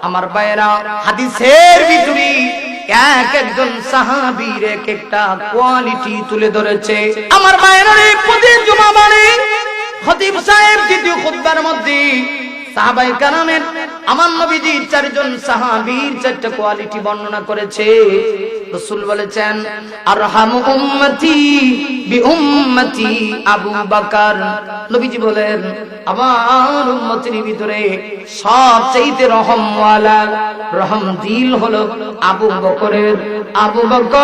আমার ভাইয়েরা, হাদিসের ভিতরে এক একজন সাহাবীর এক একটা কোয়ালিটি তুলে ধরেছে। আমার ভাইয়েরা, প্রতি জুমাবারে খতিব সাহেব দ্বিতীয় খুতবার মধ্যে সাহাবায়ে কেরামের আমার নবীজি চারজন সাহাবীর চারটা কোয়ালিটি বর্ণনা করেছে। রাসূল বলেছেন, আরহামু উম্মতি বিউম্মতি আবু বকর। নবীজি বলেন, আমার উম্মতের ভিতরে সবচেয়ে রহমওয়ালা, রহম দিল হলো আবু বকরের। আবু বকর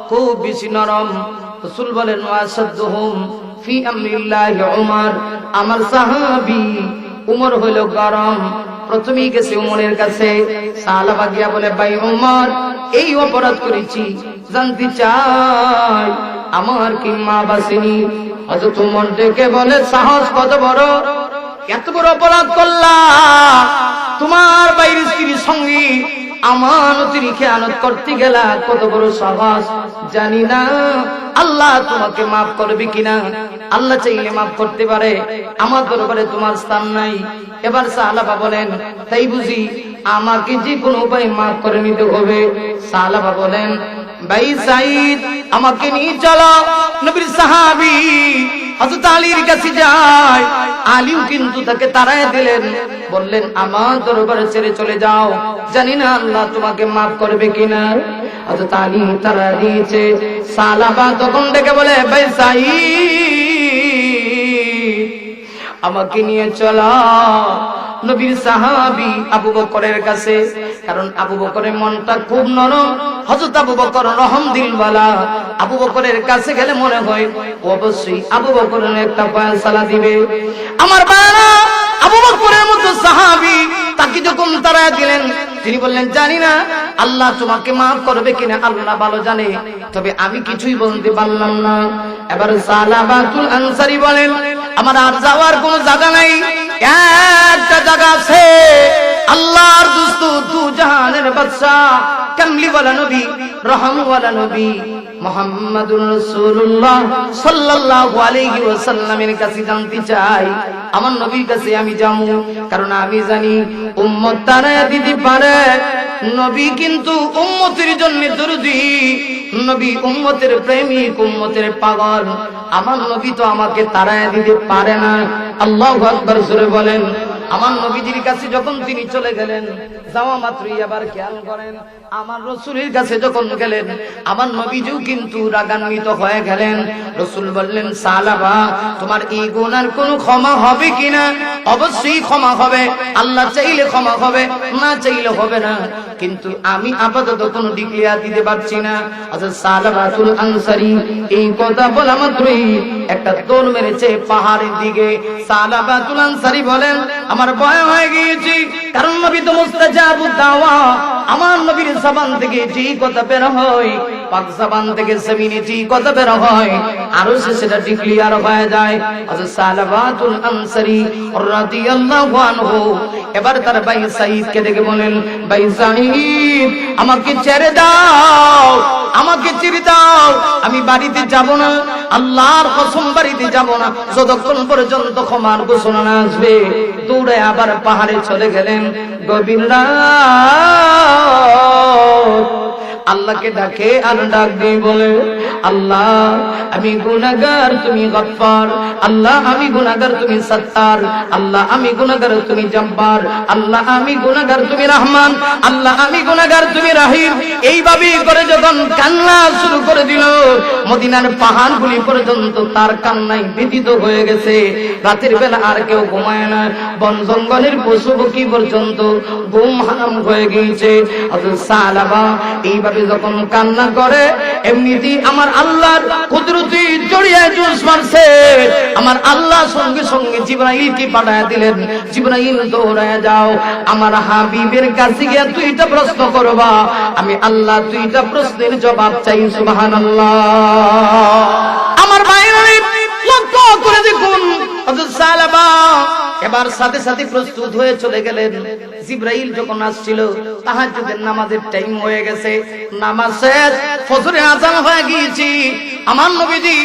খুব বেশি নরম। রাসূল বলেন, ওয়াসাদুহুম ফি আমরিল্লাহি উমর। আমার সাহাবী উমর হলো গরম। প্রথমেই গেছে উমরের কাছে। সাহাবা গিয়া বলে, ভাই উমর, এই অপরাধ করেছি, জানতে চাই আমার কি মা বাসেনি? হযরত উমর ডেকে বলে, সাহস কত বড়, এত বড় অপরাধ করলা? তোমার বাইরের স্ত্রীর সঙ্গে আমানতের খেয়ানত করতে গেলা, কত বড় সাহস! জানি না আল্লাহ তোমাকে মাফ করবে কিনা। আল্লাহ চাইলে মাফ করতে পারে, আমার দরবারে তোমার স্থান নাই। এবার সাহাবা বলেন, তাই বুঝি আমাকে যে কোনো উপায়ে মাফ করে নিতে হবে? সাহাবা বলেন, ভাই সাইদ, আমাকে নিয়ে চলো। নবীর সাহাবী হযরত আলীর কাছে যায়। আলীও কিন্তু তাকে তাড়ায় দিলেন, বললেন, আমার দরবারে ছেড়ে চলে যাও, জানি না আল্লাহ তোমাকে মাফ করবে কিনা। হযরত আলী তাড়া দিয়েছে। সাহাবা তখন ডেকে বলে, ভাই সাইদ, আমাকে নিয়ে চলো নবীর সাহাবী আবু বকরের কাছে। কারণ আবু বকরের মনটা খুব নরম, হযরত আবু বকর রহম দিলওয়ালা। আবু বকরের কাছে গেলে মনে হয় অবশ্যই আবু বকরের একটা ফয়সালা দিবে। আমার বাবা আবু বকরের মতো সাহাবী তাকে যখন তাড়ায় দিলেন, তিনি বললেন, জানি না আল্লাহ তোমাকে মাফ করবে কিনা, আল্লাহ ভালো জানে, তবে আমি কিছুই বলতে পারলাম না। এবার সালাবাতুল আনসারী বলেন, আমার আর যাওয়ার কোনো জায়গা নাই, একটা জায়গা আছে, আল্লাহর দোস্ত, দু জাহানের বাদশা, কামলিওয়ালা নবী, রহমওয়ালা নবী মুহাম্মাদুর রাসূলুল্লাহ সাল্লাল্লাহু আলাইহি ওয়াসাল্লামের কাছে জানতে চাই। আমার নবীর কাছে আমি যাবো, কারণ আমি জানি উম্মত তাড়ায় দিতে পারে। নবী কিন্তু উম্মতের জন্য দরদি, নবী উম্মতের প্রেমিক, উম্মতের পাগল। আমার নবী তো আমাকে তাড়ায় দিতে পারে না। আল্লাহু আকবার জোরে বলেন। আমার নবীজির কাছে যখন তিনি চলে গেলেন, যাওয়া মাত্রই আবার খেয়াল করেন, আমার রাসূলের কাছে যখন গেলেন, আমার নবীজিও কিন্তু রাগান্বিত হয়ে গেলেন। রাসূল বললেন, সালাবা, তোমার এই গুনার কোনো ক্ষমা হবে কিনা? অবশ্যই ক্ষমা হবে, আল্লাহ চাইলে ক্ষমা হবে, না চাইলে হবে না, কিন্তু আমি আপাতত কোনো ডিক্লেয়ার দিতে পারছি না। আচ্ছা, সালাবাতুল আনসারী এই কথা বলা মাত্রই একটা দৌড় মেরেছে পাহাড়ের দিকে। সালাবাতুল আনসারী বলেন, আমার ভয় হয়ে গিয়েছি, কারণ নবী তো মুস্তাজাবুদ দাওয়া। আমার নবীর জবান থেকে যে কথা বের হয়, পাক জবান থেকে জমিনে যে কথা বের হয়, আরো সেটা ডিক্লেয়ার হয়ে যায়। আচ্ছা, সালাবাতুল আনসারী রাদিয়াল্লাহু আনহু এবার তার ভাই সাঈদকে ডেকে বলেন, ভাই সাঈদ, আমাকে ছেড়ে দাও, আমাকে ছেড়ে দাও, আমি বাড়িতে যাব না, আল্লাহর কসম বাড়িতে যাব না যতক্ষণ পর্যন্ত ক্ষমার ঘোষণা না আসবে। দৌড়ে আবার পাহাড়ে চলে গেলেন। গভীর রাত আল্লাহকে ডাকে আর ডাক দিয়ে বলে, আল্লাহ আমি গুনাহগার, তুমি গফফার। আল্লাহ আমি গুনাহগার, তুমি সত্তার। আল্লাহ আমি গুনাহগার, তুমি জব্বার। আল্লাহ আমি গুনাহগার, তুমি রহমান। আল্লাহ আমি গুনাহগার, তুমি রহিম। এইভাবে করে যখন কান্না শুরু করে দিল, মদিনার পাহাড়গুলি পর্যন্ত তার কান্নায় ব্যথিত হয়ে গেছে। রাতের বেলা আর কেউ ঘুমায় না, বন জঙ্গলের পশু পক্ষী পর্যন্ত ঘুম হারাম হয়ে গিয়েছে। হযরত সালাবা এইভাবে যখন কান্না করে, এমনিতেই আমার আল্লাহর কুদরতি জড়িয়ে জোশ মারছে। আমার আল্লাহ সঙ্গে সঙ্গে জিবরাইলকে পাঠায় দিলেন, জিবরাইল দৌড়ায় যাও, আমার হাবিবের কাছে গিয়ে দুইটা প্রশ্ন করবা, আমি আল্লাহ দুইটা প্রশ্নের জবাব চাই। সুবহানাল্লাহ। আমার ভাইরা লক্ষ্য করে দেখুন, হযরত সালাবা এবার সাথে সাথে প্রস্তুত হয়ে চলে গেলেন। জিবরাইল যখন আসছিল, তাহাজ্জুদের নামাজের টাইম হয়ে গেছে, নামাজ শেষ, ফজরের আযান হয়ে গিয়েছে। আমার নবীজি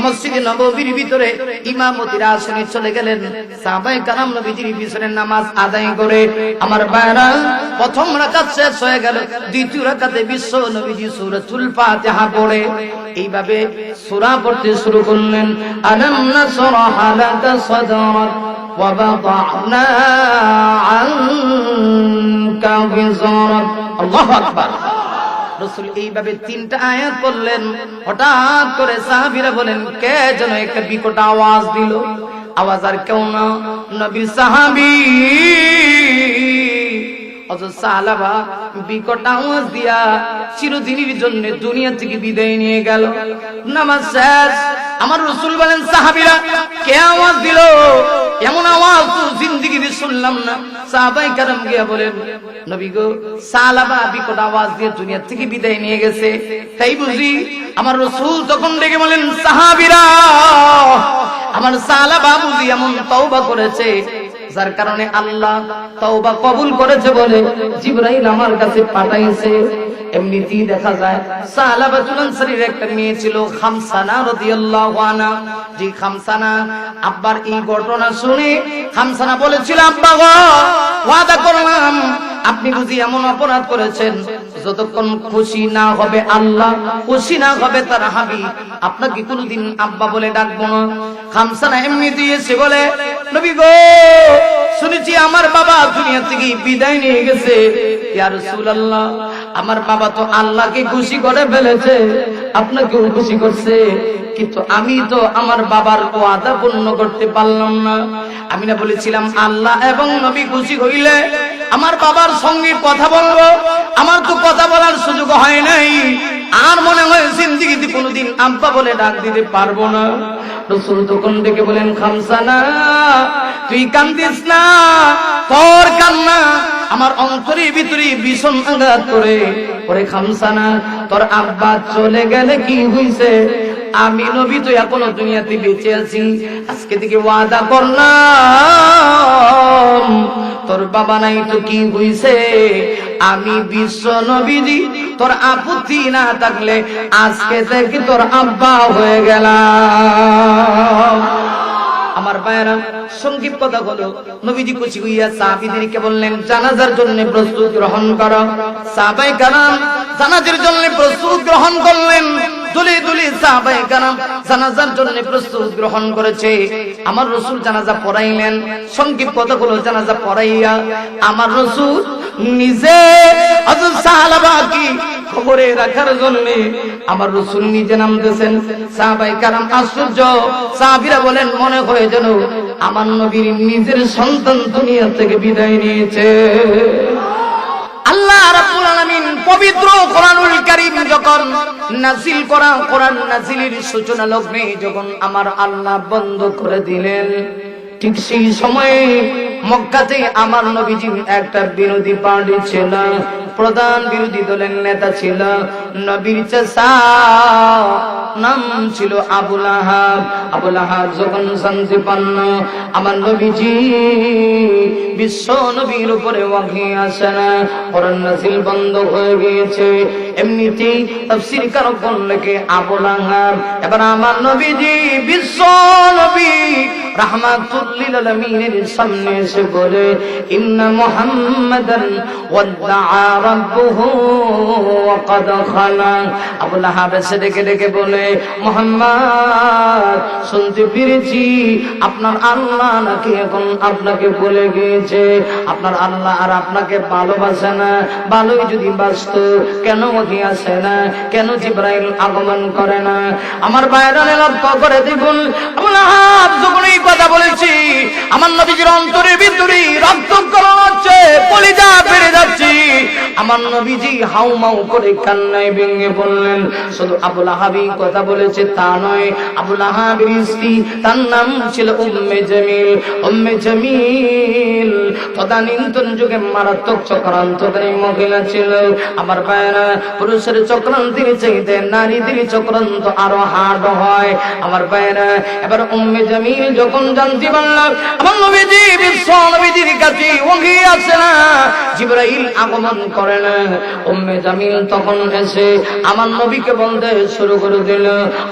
মসজিদে নববীর ভিতরে ইমামতির আসনে চলে গেলেন। সাহাবায়ে কেরাম নবীজির পিছনে নামাজ আদায় করে আমার ভাইরা প্রথম রাকাত শেষ হয়ে গেল। দ্বিতীয় রাকাতে বিশ্ব নবীজি সূরাতুল ফাতিহা পড়ে এইভাবে সূরা পড়তে শুরু করলেন। আলাম নাশরাহ লাকা সাদরাক ওয়া ওয়াদা'না আনকা বিজরাক। আল্লাহু আকবার। রাসূল এইভাবে 3টা আয়াত পড়লেন। হঠাৎ করে সাহাবীরা বলেন, কে যেন একটা বিকট আওয়াজ দিল। আওয়াজ আর কেউ না, নবীর সাহাবী হযরত সালাবা বিকট আওয়াজ দিয়া চিরদিনের জন্য দুনিয়া থেকে বিদায় নিয়ে গেল। নামাজ শেষ। আমার রাসূল বলেন, সাহাবীরা কে আওয়াজ দিল? এমন আওয়াজ তো জিন্দেগিতে শুনলাম না। সাহাবায়ে কেরাম গিয়ে বলেন, নবী গো, সালাবা বিকট আওয়াজ দিয়ে দুনিয়া থেকে বিদায় নিয়ে গেছে। তাই বুঝি? আমার রাসূল তখন ডেকে বলেন, সাহাবীরা আমার সালাবা বুঝি এমন তওবা করেছে যার কারণে আল্লাহ তওবা কবুল করেছে বলে জিবরাইল আমার কাছে পাঠাইছে। এমনিতেই দেখা যায় সালাবাতুল আনসারীর একটা মেয়ে ছিল খামসানা রাদিয়াল্লাহু আনহা। যে খামসানা আব্বার এই ঘটনা শুনে খামসানা বলেছিল, আব্বা গো, ওয়াদা করলাম আপনি বুঝি এমন অপরাধ করেছেন যতক্ষণ খুশি না হবে আল্লাহ, খুশি না হবে তার হাবিব, আপনাকে কোনোদিন আব্বা বলে ডাকবো না। খামসানা এমনিতেই এসে বলে, নবী গো, শুনেছি আমার বাবা দুনিয়া থেকে বিদায় নিয়ে গেছে। ইয়া রাসূলুল্লাহ, আমার বাবা তো আল্লাহকে খুশি করে ফেলেছে, আপনাকেও খুশি করছে, কিন্তু আমি তো আমার বাবার ওয়াদা পূর্ণ করতে পারলাম না। আমি না বলেছিলাম আল্লাহ এবং নবী খুশি হইলে আমার বাবার সঙ্গে কথা বলবো, আমার তো কথা বলার সুযোগ হয় নাই। আর মনে হয় জিন্দেগিতে কোনোদিন আব্বা বলে ডাক দিতে পারবো না। রাসূল তখন ডেকে বলেন, খামসানা তুই কান্দিস না, তোর কান্না আমার অন্তরের ভিতরে ভীষণ আঘাত করে। ওরে খামসানা, তোর আব্বা চলে গেলে কি হইছে? আমি নবী তো এখনো দুনিয়াতে বেঁচে আছি। আজকে থেকে ওয়াদা করলাম, তোর বাবা নাই তো কি হইছে? আমি বিশ্ব নবীজি, তোর আপত্তি না থাকলে আজকে থেকে তোর আব্বা হয়ে গেলাম। আমার ভাইরা, সংক্ষিপ্ত কথা হলো, নবীজি খুশি হইয়া সাহাবীদেরকে বললেন, জানাজার জন্য প্রস্তুত গ্রহণ করো। সাহাবায়ে কেরাম জানাজার জন্য প্রস্তুত গ্রহণ করলেন। দুলে দুলে সাহাবায়ে কেরাম জানাজার জন্য প্রস্তুত গ্রহণ করেছে। আমার রাসূল জানাজা পড়াইলেন। সংক্ষিপ্ত কথা হলো, জানাজা পড়াইয়া আমার রাসূল নিজে হযরত সাহাবাকে খবরে রাখার জন্য আমার রাসূল নিজে নামতেছেন। সাহাবায়ে কেরাম আশ্চর্য। সাহাবীরা বলেন, মনে হয় যেন আমার নবীর নিজের সন্তান দুনিয়া থেকে বিদায় নিয়েছে। আল্লাহ রাব্বুল আলামিন পবিত্র কোরআনুল কারীম যখন নাযিল করা, কোরআন নাযিলের সূচনা লগ্নে যখন আমার আল্লাহ বন্ধ করে দিলেন, ঠিক সেই সময়ে মক্কাতে আমার নবীজির একটা বিরোধী পার্টি ছিল, প্রধান বিরোধী দলের নেতা ছিল নবীর চাচা, নাম ছিল আবু লাহাব। আবু লাহাব যখন শান্তি পান্ন, আমার নবীজি বিশ্ব নবীর উপরে ওয়াহী আসে না, কোরআন নাযিল বন্ধ হয়ে গিয়েছে। এমনিতেই তাফসীর কারকগণ লেখে আবু লাহাব এবার আমার নবীজি বিশ্ব নবী রাহমাতুল লিল আলামিনের সামনে এসে বলে, ইন্না মুহাম্মাদান ওয়াদাআ রাব্বুহু ওয়া ক্বাদ খালা। আবু লাহাব এসে ডেকে ডেকে বলে, মুহাম্মদ, শুনতে পেরেছি আপনার আল্লাহ নাকি এখন আপনাকে ভুলে গিয়েছে। আপনার আল্লাহ আর আপনাকে ভালোবাসে না। ভালোই যদি বাসতো কেন ওহী আসে না? কেন জিবরাইল আগমন করে না? আমার ভাইরানে লক্ষ্য করে দেখুন, আবু লাহাব যখন এই কথা বলেছি, আমার নবীজির অন্তরের ভিতরে রক্তক্ষরণ হচ্ছে, কলিজা ফেটে যাচ্ছে। আমার নবীজি হাউমাউ করে কান্নায় ভেঙে পড়লেন। শুধু আবু লাহাবই কথা বলেছে তা নয়, আবু লাহাবের স্ত্রী, তার নাম ছিল উম্মে জামিল। উম্মে জামিল তদানীন্তন যুগে মারাত্মক চক্রান্তকারী মহিলা ছিল। আমার ভাইরা, পুরুষের চক্রান্তের চাইতে নারীদের চক্রান্ত আরো হার্ড হয়। আমার ভাইরা, এবার উম্মে জামিল যখন জানতে পারলাম আমার নবীজি বিশ্ব নবীজির কাছে ওহী আসে না, জিবরাইল আগমন করেন। উম্মে জামিল তখন এসে আমার নবীকে বলতে শুরু করে দিল,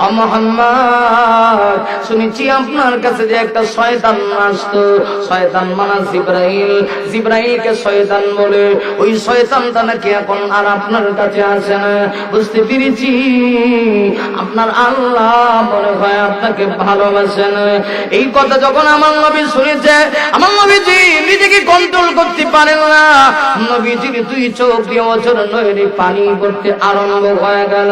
ও মুহাম্মদ, শুনেছি আপনার কাছে যে একটা শয়তান আসতো। শয়তান মানে জিবরাইল, জিবরাইলকে শয়তান বলে। ওই শয়তানটা নাকি এখন আর আপনার কাছে আসে না। বুঝতে পেরেছি আপনার আল্লাহ মনে হয় আপনাকে ভালোবাসেন। এই কথা যখন আমার নবী শুনেছে, আমার নবীজি নিজেকে কন্ট্রোল করতে পারেন না। নবীজির দুই চোখ দিয়ে অঝর নয়নে পানি পড়তে আরম্ভ হয়ে গেল।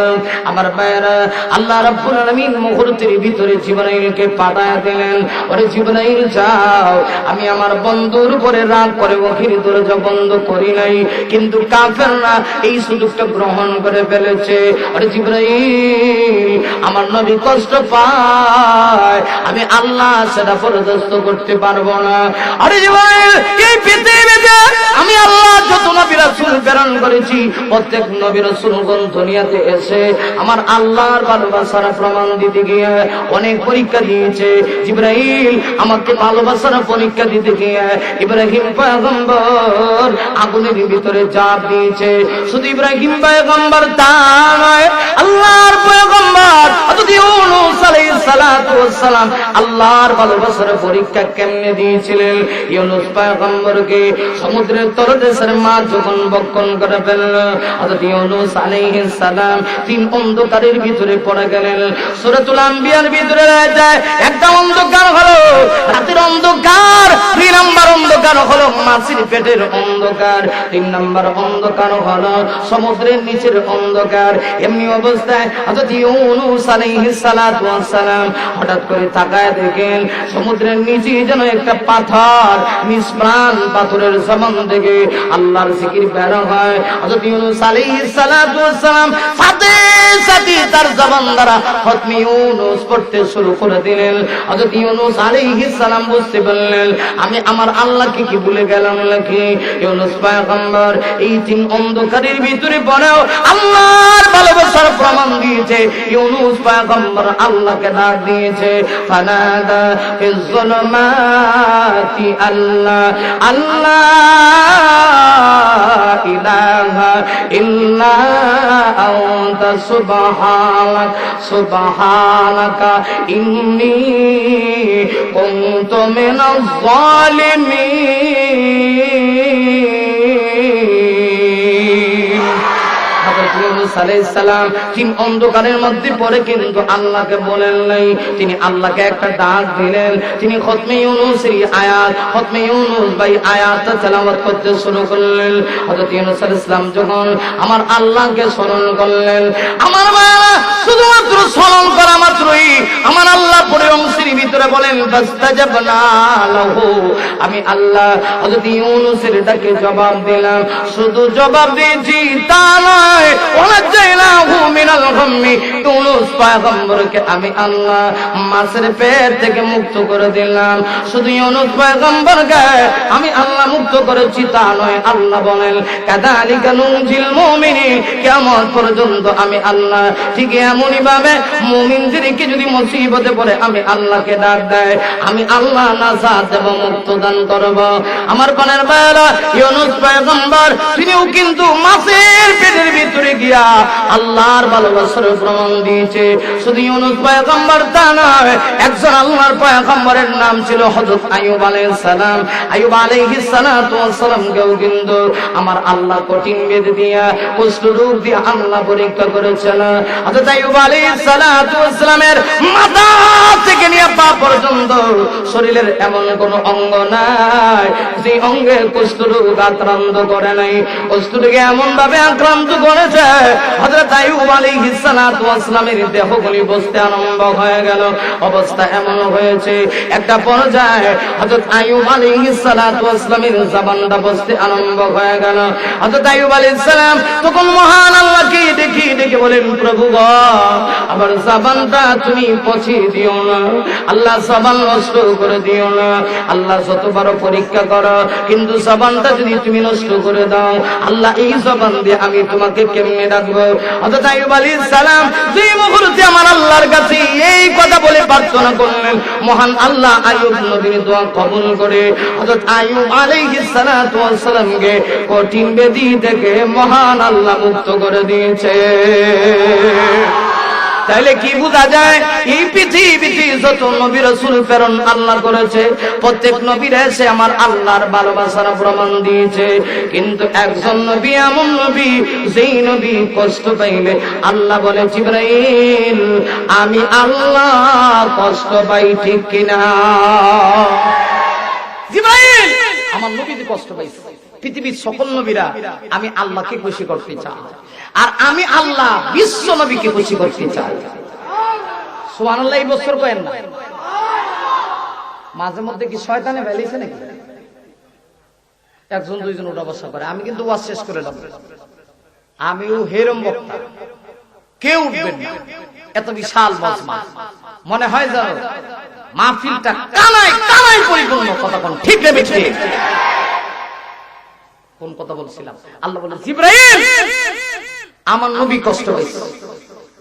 আমার ভাইয়েরা, আল্লাহ রাব্বুল আলামিন মুহূর্তের ভিতরে জিবরাইলকে পাঠায় দিলেন, ওরে জিবরাইল যাও, আমি আমার বন্ধুর উপরে রাগ করে ওহির দরজা বন্ধ করি নাই, কিন্তু কাফেররা এই সুযোগটা গ্রহণ করে ফেলেছে। ওরে জিবরাইল, আমার নবী কষ্ট পায়, আমি আল্লাহ সেটা বরদাস্ত করতে পারবো না। আরে জিবরাইল, এই পৃথিবীতে আমি আল্লাহ যত নবী রাসূল প্রেরণ করেছি, প্রত্যেক নবী রাসূলগণ দুনিয়াতে এসে আমার আল্লাহর ভালোবাসার প্রমাণ দিতে গিয়ে অনেক পরীক্ষা দিয়েছে। জিবরাইল আমাকে ভালোবাসার পরীক্ষা দিতে গিয়ে ইব্রাহিম পয়গম্বর আগুনের ভিতরে চাপ দিয়েছে। শুধু ইব্রাহিম পয়গম্বর তা নয়, আল্লাহর পয়গম্বর হযরত ইউনূস আলাইহিস সালাতু ওয়াস সালাম আল্লাহর ভালোবাসার পরীক্ষা কেমনে দিয়েছিলেন। ইউনূস পয়গম্বরকে সমুদ্রের তলদেশের মাছ যখন ভক্ষণ করে ফেলল, হযরত ইউনূস আলাইহিস সালাম তিন অন্ধকারের ভিতরে পড়ে গেলেন। সূরাতুল আম্বিয়ার ভিতরে রয়েছে, একটা অন্ধকার হলো রাতের অন্ধকার, দুই নাম্বার অন্ধকার হলো মাছের পেটের অন্ধকার, তিন নাম্বার অন্ধকার হলো সমুদ্রের নিচের অন্ধকার। এমনি অবস্থায় হযরত ইউনূস আলাইহিস সালাতু ওয়াস সালাম হঠাৎ করে তাকায় দেখেন সমুদ্রের নিচে যেন একটা পাথর, নিষ্প্রাণ পাথরের জবান থেকে আল্লাহর জিকির বের হয়। হযরত ইউনূস আলাইহিস সালাতু ওয়াস সালাম সাথে সাথে তার জবান দ্বারা খতমে ইউনূস পড়তে শুরু করে দিলেন। হযরত ইউনূস আলাইহিস সালাম বুঝতে পারলেন আমি আমার আল্লাহকে কি ভুলে গেলাম নাকি। ইউনূস পয়গম্বর এই তিন অন্ধকারের ভিতরে পড়েও আল্লাহর ভালোবাসার প্রমাণ দিয়েছে। ইউনূস পয়গম্বর আল্লাহকে ডাক দিয়েছে, ফানাদা ফিজ যুলুমাতি আল্লাহ আল্লাহ ইলাহা ইল্লা আনতা সুবহানাকা ইন্নী কুনতু মিনাজ জালিমিন। হযরত ইউনূস আলাইহিস সালাম তিন অন্ধকারের মধ্যে পড়ে কিন্তু আল্লাহকে বলেন নাই, তিনি আল্লাহকে একটা ডাক দিলেন। তিনি খতমে ইউনূসের আয়াত, খতমে ইউনূস ভাই আয়াতটা তেলাওয়াত করতে শুরু করলেন। হযরত ইউনূস আলাইহিস সালাম যখন আমার আল্লাহকে স্মরণ করলেন, আমার মায়েরা শুধুমাত্র স্মরণ করা মাত্রই আমার আল্লাহ পরে অংশের ভিতরে বলেন, ফাস্তাজাবনা লাহু, আমি আল্লাহ হযরত ইউনূসের ডাকে জবাব দিলাম। শুধু জবাব দিয়েছি তা নয়, ওয়ানাজাইনাহু মিনাল গাম্মি, ইউনূস পয়গম্বরকে আমি আল্লাহ মাছের পেট থেকে মুক্ত করে দিলাম। শুধু ইউনূস পয়গম্বরকে আমি আল্লাহ মুক্ত করেছি তা নয়, আল্লাহ বলেন কাযালিকা নুনজিল মুমিনিন, কিয়ামত পর্যন্ত আমি আল্লাহ ঠিক এমনই ভাবে মুমিনদেরকে যদি মুসিবতে পড়ে আমি আল্লাহকে ডাক দেয়, আমি আল্লাহ নাজাত দেব, মুক্ত দান করব। আমার প্রাণের ভাইরা, ইউনূস পয়গম্বর তিনিও কিন্তু মাছের পেটের ভিতরে গিয়া আল্লাহর ভালোবাসার প্রমাণ দিয়েছে। শুধু ইউনূস পয়গম্বর তা নয়, একজন আল্লাহর পয়গম্বরের নাম ছিল হযরত আইয়ুব আলাইহিস সালাম। আইয়ুব আলাইহিস সালাতু ওয়াস সালামকেও কিন্তু আমার আল্লাহ কঠিন বেদ দিয়া, কুষ্ঠ রোগ দিয়ে আল্লাহ পরীক্ষা করেছিল। হযরত আইয়ুব আলাইহিস সালাতু ওয়াস সালামের মাথা থেকে নিয়ে পা পর্যন্ত শরীরের এমন কোন অঙ্গ নাই যে অঙ্গে কুষ্ঠ রোগ আক্রান্ত করে নাই। কুষ্ঠ রোগে এমন ভাবে আক্রান্ত করেছে হযরত আইয়ুব আলাইহিস সালাতু ওয়াস সালামের দেহগুলি বসতে আরম্ভ হয়ে গেল। অবস্থা এমন হয়েছে একটা পর্যায়ে হযরত আইয়ুব আলাইহিস সালাতু ওয়াস সালামের জবানটা বসতে আরম্ভ হয়ে গেল। হযরত আইয়ুব আলাইহিস সালাম তখন মহান আল্লাহকে দেখে বলেন, প্রভু গো, আমার জবানটা তুমি পচিয়ে দিও না, আল্লাহ জবান নষ্ট করে দিও না। আল্লাহ যত বড় পরীক্ষা করো, কিন্তু জবানটা যদি তুমি নষ্ট করে দাও, আল্লাহ এই জবান দিয়ে আমি তোমাকে কেমনে ডাকবো লাগবে। হযরত আইয়ুব আলাইহিস সালাম দুই মুহূর্তে আমার আল্লাহর কাছে এই কথা বলে প্রার্থনা করলেন, মহান আল্লাহ আইয়ুব নবীর দোয়া কবুল করে হযরত আইয়ুব আলাইহিস সালাতু ওয়াস সালামকে কঠিন ব্যাধি থেকে মহান আল্লাহ মুক্ত করে দিয়েছে। তাহলে কি বোঝা যায়, এই পৃথিবীতে যত নবী রাসূল প্রেরণ আল্লাহ করেছে প্রত্যেক নবীর এসে আমার আল্লাহর ভালোবাসার প্রমাণ দিয়েছে, কিন্তু একজন নবী এমন নবী যেই নবী কষ্ট পাইলে আল্লাহ বলে জিবরাইল আমি আল্লাহ কষ্ট পাই, ঠিক কিনা? জিবরাইল আমার নবী যে কষ্ট পাইছে, পৃথিবীর সকল নবীরা আমি আল্লাহকে খুশি করতে চাই, আর আমি আল্লাহ বিশ্ব নবীকে খুশি করতে চাই। সুবহানাল্লাহ। এই বছর করেন না, মাঝে মধ্যে কি শয়তানে ফেলেছে নাকি? একজন দুইজন ওটা বসা করে, আমি কিন্তু ওয়াজ শেষ করে দেব। আমিও হেরম বক্তা, কেউ উঠবেন না, এত বিশাল মজমা মনে হয় জানো মাহফিলটা কানায় কানায় পরিপূর্ণ। কথা কোন ঠিক না বেঠিক? কোন কথা বলছিলাম? আল্লাহ বলেন জিবরাইল আমার নবী কষ্ট পাইছে।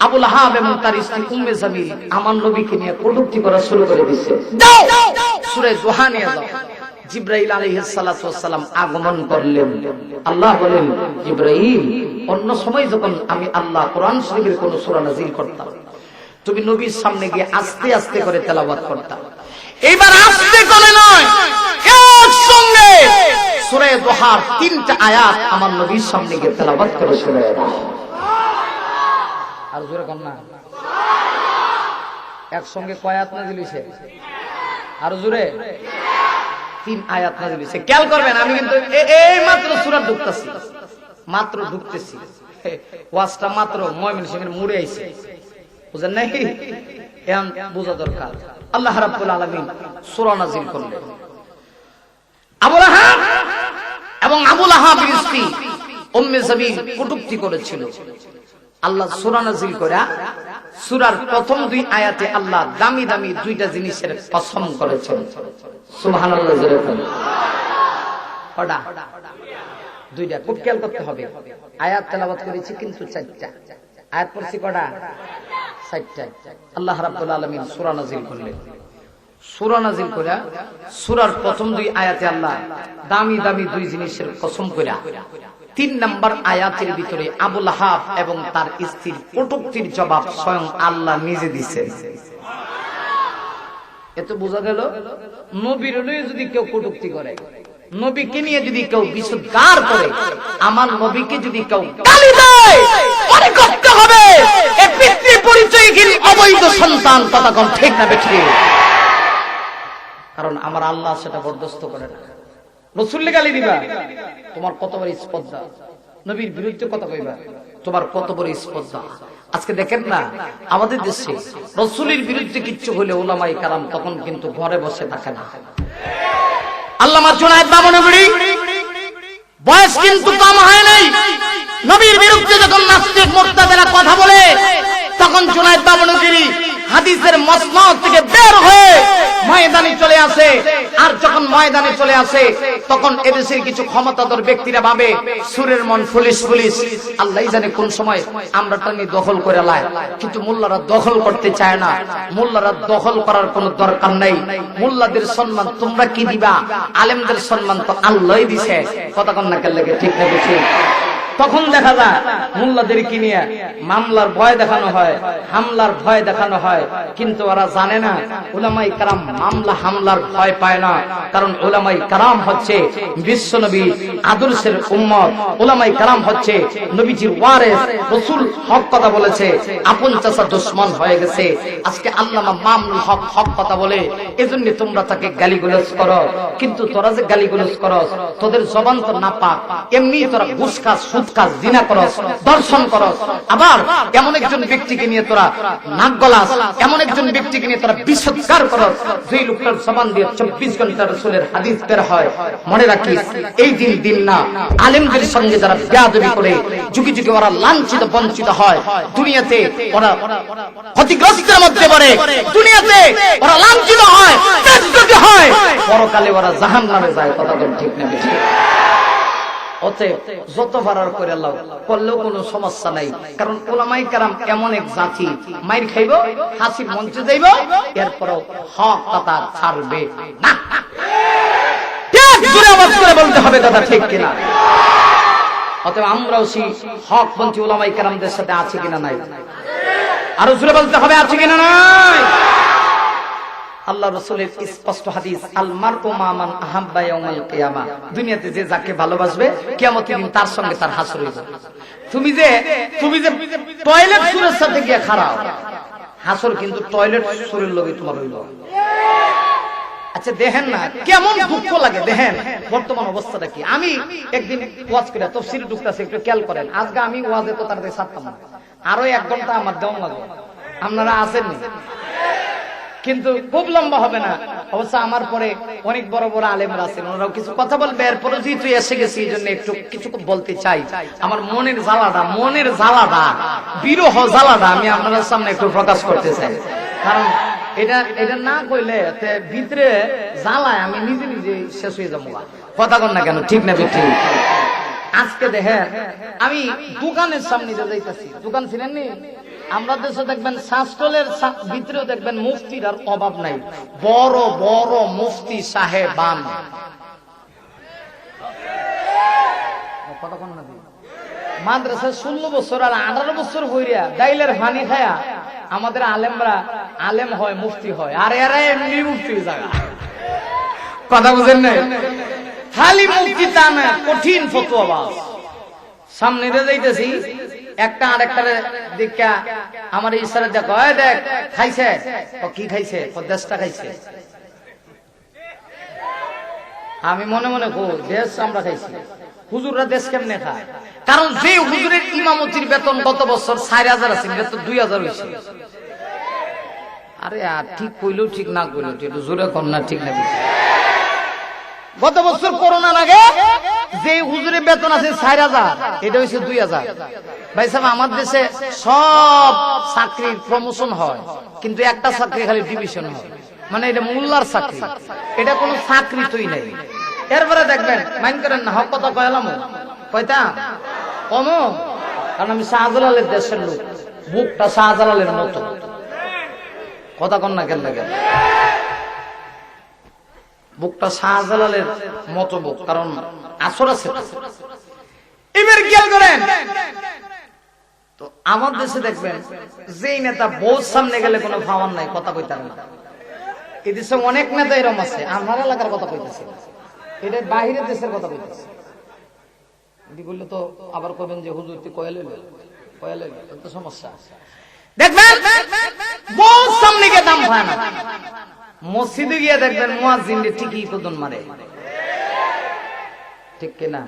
আবু লাহাব এবং তার স্ত্রী উম্মে জামিল আমার নবীকে নিয়ে কটূক্তি করা শুরু করে দিয়েছে। যাও সূরা দোহা নিয়ে যাও। জিবরাইল আলাইহিস সালাতু ওয়াস সালাম আগমন করলেন। আল্লাহ বলেন জিবরাইল অন্য সময় যখন আমি আল্লাহ কোরআন শরীফের কোন সূরা নাযিল করতাম তুমি নবীর সামনে গিয়ে আস্তে আস্তে করে তেলাওয়াত করতা, এইবার আস্তে করে নয় একসঙ্গে সূরা দোহার 3টা আয়াত আমার নবীর সামনে গিয়ে তেলাওয়াত করে শোনায় দাও। আর জোরে কোন না একসঙ্গে কয় আয়াত নাযিল হইছে? আর জোরে 3 আয়াত নাযিল হইছে। খেয়াল করবেন, আমি কিন্তু এই মাত্র সূরা ঢুকতেছি, মাত্র ঢুকতেছি, ওয়াজটা মাত্র ময়মনসিংহের মুড়ে আইছে, বুঝেন নাই? এখন বোঝা দরকার। আল্লাহ রাব্বুল আলামিন সূরা নাযিল করলেন। আবু লাহাব এবং আবু লাহাবের স্ত্রী উম্মে জামিল কটূক্তি করেছিল। আল্লাহ সূরা নাযিল করা সূরার প্রথম 2 আয়াতে আল্লাহ দামি দামি 2টা জিনিসের কসম করেছেন। সুবহানাল্লাহ। জোরে বলুন। কটা? 2টা। খুব খেয়াল করতে হবে। আয়াত তেলাওয়াত করেছি কিন্তু 4টা আয়াত পড়ছি। কটা? 4টা। আল্লাহ রাব্বুল আলামিন সূরা নাযিল করলেন। সূরা নাযিল করা সূরার প্রথম 2 আয়াতে আল্লাহ দামি দামি 2 জিনিসের কসম কইরা 3 নাম্বার আয়াতের ভিতরে আবু লাহাব এবং তার স্ত্রীর কটূক্তির জবাব স্বয়ং আল্লাহ নিজে দিয়েছেন। এত বোঝা গেল নবীর নিয়ে যদি কেউ কটূক্তি করে, নবীকে নিয়ে যদি কেউ বিশুদ্ধার করে, আমার নবীকে যদি কেউ গালি দেয় মনে করতে হবে এই পিতৃ পরিচয়হীন অবৈধ সন্তান। কথা কোন ঠিক না বেঠিক? কারণ আমার আল্লাহ সেটা বরদাস্ত করে না। রাসূলকে গালি দিবা, তোমার কত বড় স্পর্ধা। নবীর বিরুদ্ধে কথা কইবা, তোমার কত বড় স্পর্ধা। আজকে দেখেন না আমাদের দেশে রাসূলের বিরুদ্ধে কিচ্ছু হলে উলামায়ে কেরাম তখন কিন্তু ঘরে বসে থাকে না। আল্লামা জুনায়েদ বামনগরী বয়স কিন্তু কম হয় নাই, নবীর বিরুদ্ধে যখন নাস্তিক মুরতাজিরা কথা বলে তখন জুনায়েদ বামনগরী হাদিসের মসনদ থেকে বের হয়ে ময়দানে চলে আসে। আর যখন ময়দানে চলে আসে তখন এদেশের কিছু ক্ষমতাধর ব্যক্তিরা ভাবে সুরের মন পুলিশ পুলিশ, আল্লাহই জানে কোন সময় আমরা টানি দখল করে লাই। কিন্তু মোল্লারা দখল করতে চায় না। মোল্লারা দখল করার কোনো দরকার নাই। মোল্লাদের সম্মান তোমরা কি দিবা? আলেমদের সম্মান তো আল্লাহই দিছে। কথা কন না কেন লাগে? ঠিক না বুঝি? তখন দেখা যায় মোল্লাদেরকে নিয়ে মামলার ভয় দেখানো হয়, হামলার ভয় দেখানো হয়, কিন্তু ওরা জানে না উলামায়ে কেরাম মামলা হামলার ভয় পায় না। কারণ উলামায়ে কেরাম হচ্ছে বিশ্বনবী আদর্শের উম্মত। উলামায়ে কেরাম হচ্ছে নবীজির ওয়ারিস। রাসূল হক কথা বলেছে, আপন চাচা দুশমন হয়ে গেছে। আজকে আল্লামা মামুনুল হক হক কথা বলে, এজন্য তোমরা তাকে গালিগালাজ করো। কিন্তু তোরা যে গালিগালাজ করস, তোদের জবান তো নাপাক, এমনি তোরা ঘুষ খাস, সুদ খাস, জিনা করস, দর্শন করস। আবার এমন একজন ব্যক্তিকে নিয়ে তোরা নাক গলাস, এমন একজন ব্যক্তিকে নিয়ে তোরা বিসৎকার করস যেই লোকটার জবান দিয়ে 24 ঘন্টা রাসূলের হাদিস বের হয়। মনে রাখিস এই দিন দিন না। আলেমদের সঙ্গে যারা বেয়াদবি করে যুগে যুগে ওরা লাঞ্ছিত বঞ্চিত হয়। দুনিয়াতে ওরা ক্ষতিগ্রস্তের মধ্যে পড়ে, দুনিয়াতে ওরা লাঞ্ছিত হয়, বেজ্জতি হয়, পরকালে ওরা জাহান্নামে যায়। কথা বল ঠিক না বেঠিক? অতএব যত পারার করে আল্লাহ করলেও কোনো সমস্যা নাই, কারণ উলামায়ে কেরাম এমন এক জাতি, মাইর খাইব, হাসির মঞ্চে যাইব, এরপরও হক কথা ছাড়বে না। ঠিক জোরে আওয়াজ করে বলতে হবে কথা, ঠিক কিনা? অতএব আমরাও সেই হকপন্থী উলামায়ে কেরামদের সাথে আছি কিনা নাই? আরো জোরে বলতে হবে, আছে কিনা নাই? আল্লাহ রাসূলের স্পষ্ট হাদিস, আল মারউ মা মান আহাব্বা ইয়াউমাল কিয়ামা, দুনিয়াতে যে যাকে ভালোবাসবে কিয়ামতের দিন তার সঙ্গে তার হাসর হইবে। তুমি যে টয়লেট সুরের সাথে গিয়ে খারাপ, হাসর কিন্তু টয়লেট সুরের লগে তোমার হইল। আচ্ছা দেখেন না কেমন দুঃখ লাগে, দেখেন বর্তমান অবস্থাটা কি। আমি একদিন ওয়াজ করে তাফসীরে ঢুকতেছি, একটু খেয়াল করেন, আজকে আমি ওয়াজে তো তাড়াতাড়ি ছাড়তাম না, আরো 1 ঘন্টা আমার দেওয়া লাগবে। আপনারা আসেননি কিন্তু খুব লম্বা হবে না, অবশ্য আমার পরে অনেক বড় বড় আলেমরা আছেন, ওনারাও কিছু কথা বলবে। এরপরে যেহেতু এসে গেছি এই জন্য একটু কিছু বলতে চাই। আমার মনের জ্বালাটা বিরহ জ্বালাটা আমি আপনাদের সামনে একটু প্রকাশ করতে চাই, কারণ এটা না কইলে ভিতরে জ্বালায় আমি নিজে নিজে শেষ হয়ে যাবো। কথা কন না কেন, ঠিক না? ঠিক। আজকে দেখেন আমি দোকানের সামনে যাইতেছি, দোকান ছিলেন নি? আমরা দেশে দেখবেন শাস্ত্রের ভিতরেও দেখবেন মুফতির আর অভাব নাই, বড় বড় মুফতি সাহেবান। মাদ্রাসা 16 বছর আর 18 বছর হইয়া ডাইলের পানি খায়া আমাদের আলেমরা আলেম হয়, মুফতি হয়, আর এরা এমনি মুফতি জায়গা। কথা বুঝেন না? খালি মুফতি তা না, কঠিন ফতোয়াবাজ। সামনে দিয়ে যাইতেছি, একটা আরেকটার দেখা আমার ইশারা দেখো, দেখ খাইছে, কি খাইছে, 10টা খাইছে। আমি মনে মনে দেশ আমরা খাইছি। হুজুররা দেশ কেমনে খায়? কারণ যে হুজুরের ইমামতির বেতন গত বছর 4000 আছে, বেতন 2000 হয়েছে। আরে আর ঠিক কইলেও ঠিক, না কইলেও ঠিক, জোরে কর না, ঠিক না? গত বছর করোনার আগে যে হুজুরের বেতন আছে 4000, এটা হয়েছে 2000। ভাই সাহেব, আমার দেশে সব চাকরির প্রমোশন হয়, কিন্তু একটা চাকরি খালি ডিভিশন হয়, মানে এটা মোল্লার চাকরি, এটা কোনো চাকরি তুই নাই। এরপরে দেখবেন মাইন্ড করেন না, হক কথা কয়লাম কয়টা কম, কারণ আমি শাহজালালের দেশের লোক, বুকটা শাহজালালের মতো। কথা কন না কেন লাগে? বুকটা শাহজালালের মতো বুক, কারণ আসর আছে। এবার খেয়াল করেন তো, আমার দেশে দেখবেন যেই নেতা বউ সামনে গেলে কোনো ভাবার নাই, কথা কইতে না। এই দেশে অনেক নেতা এরকম আছে, আমার এলাকার কথা কইতেছে, এটা বাহিরের দেশের কথা কইতেছে। এটি বললে তো আবার কবেন যে হুজুর তুই কয়ালে তো সমস্যা। দেখবেন বউ সামনে গিয়ে দাম পায় না, মসজিদে গিয়ে দেখবেন মুয়াজ্জিন ঠিকই কদন মারে, ঠিক কিনা?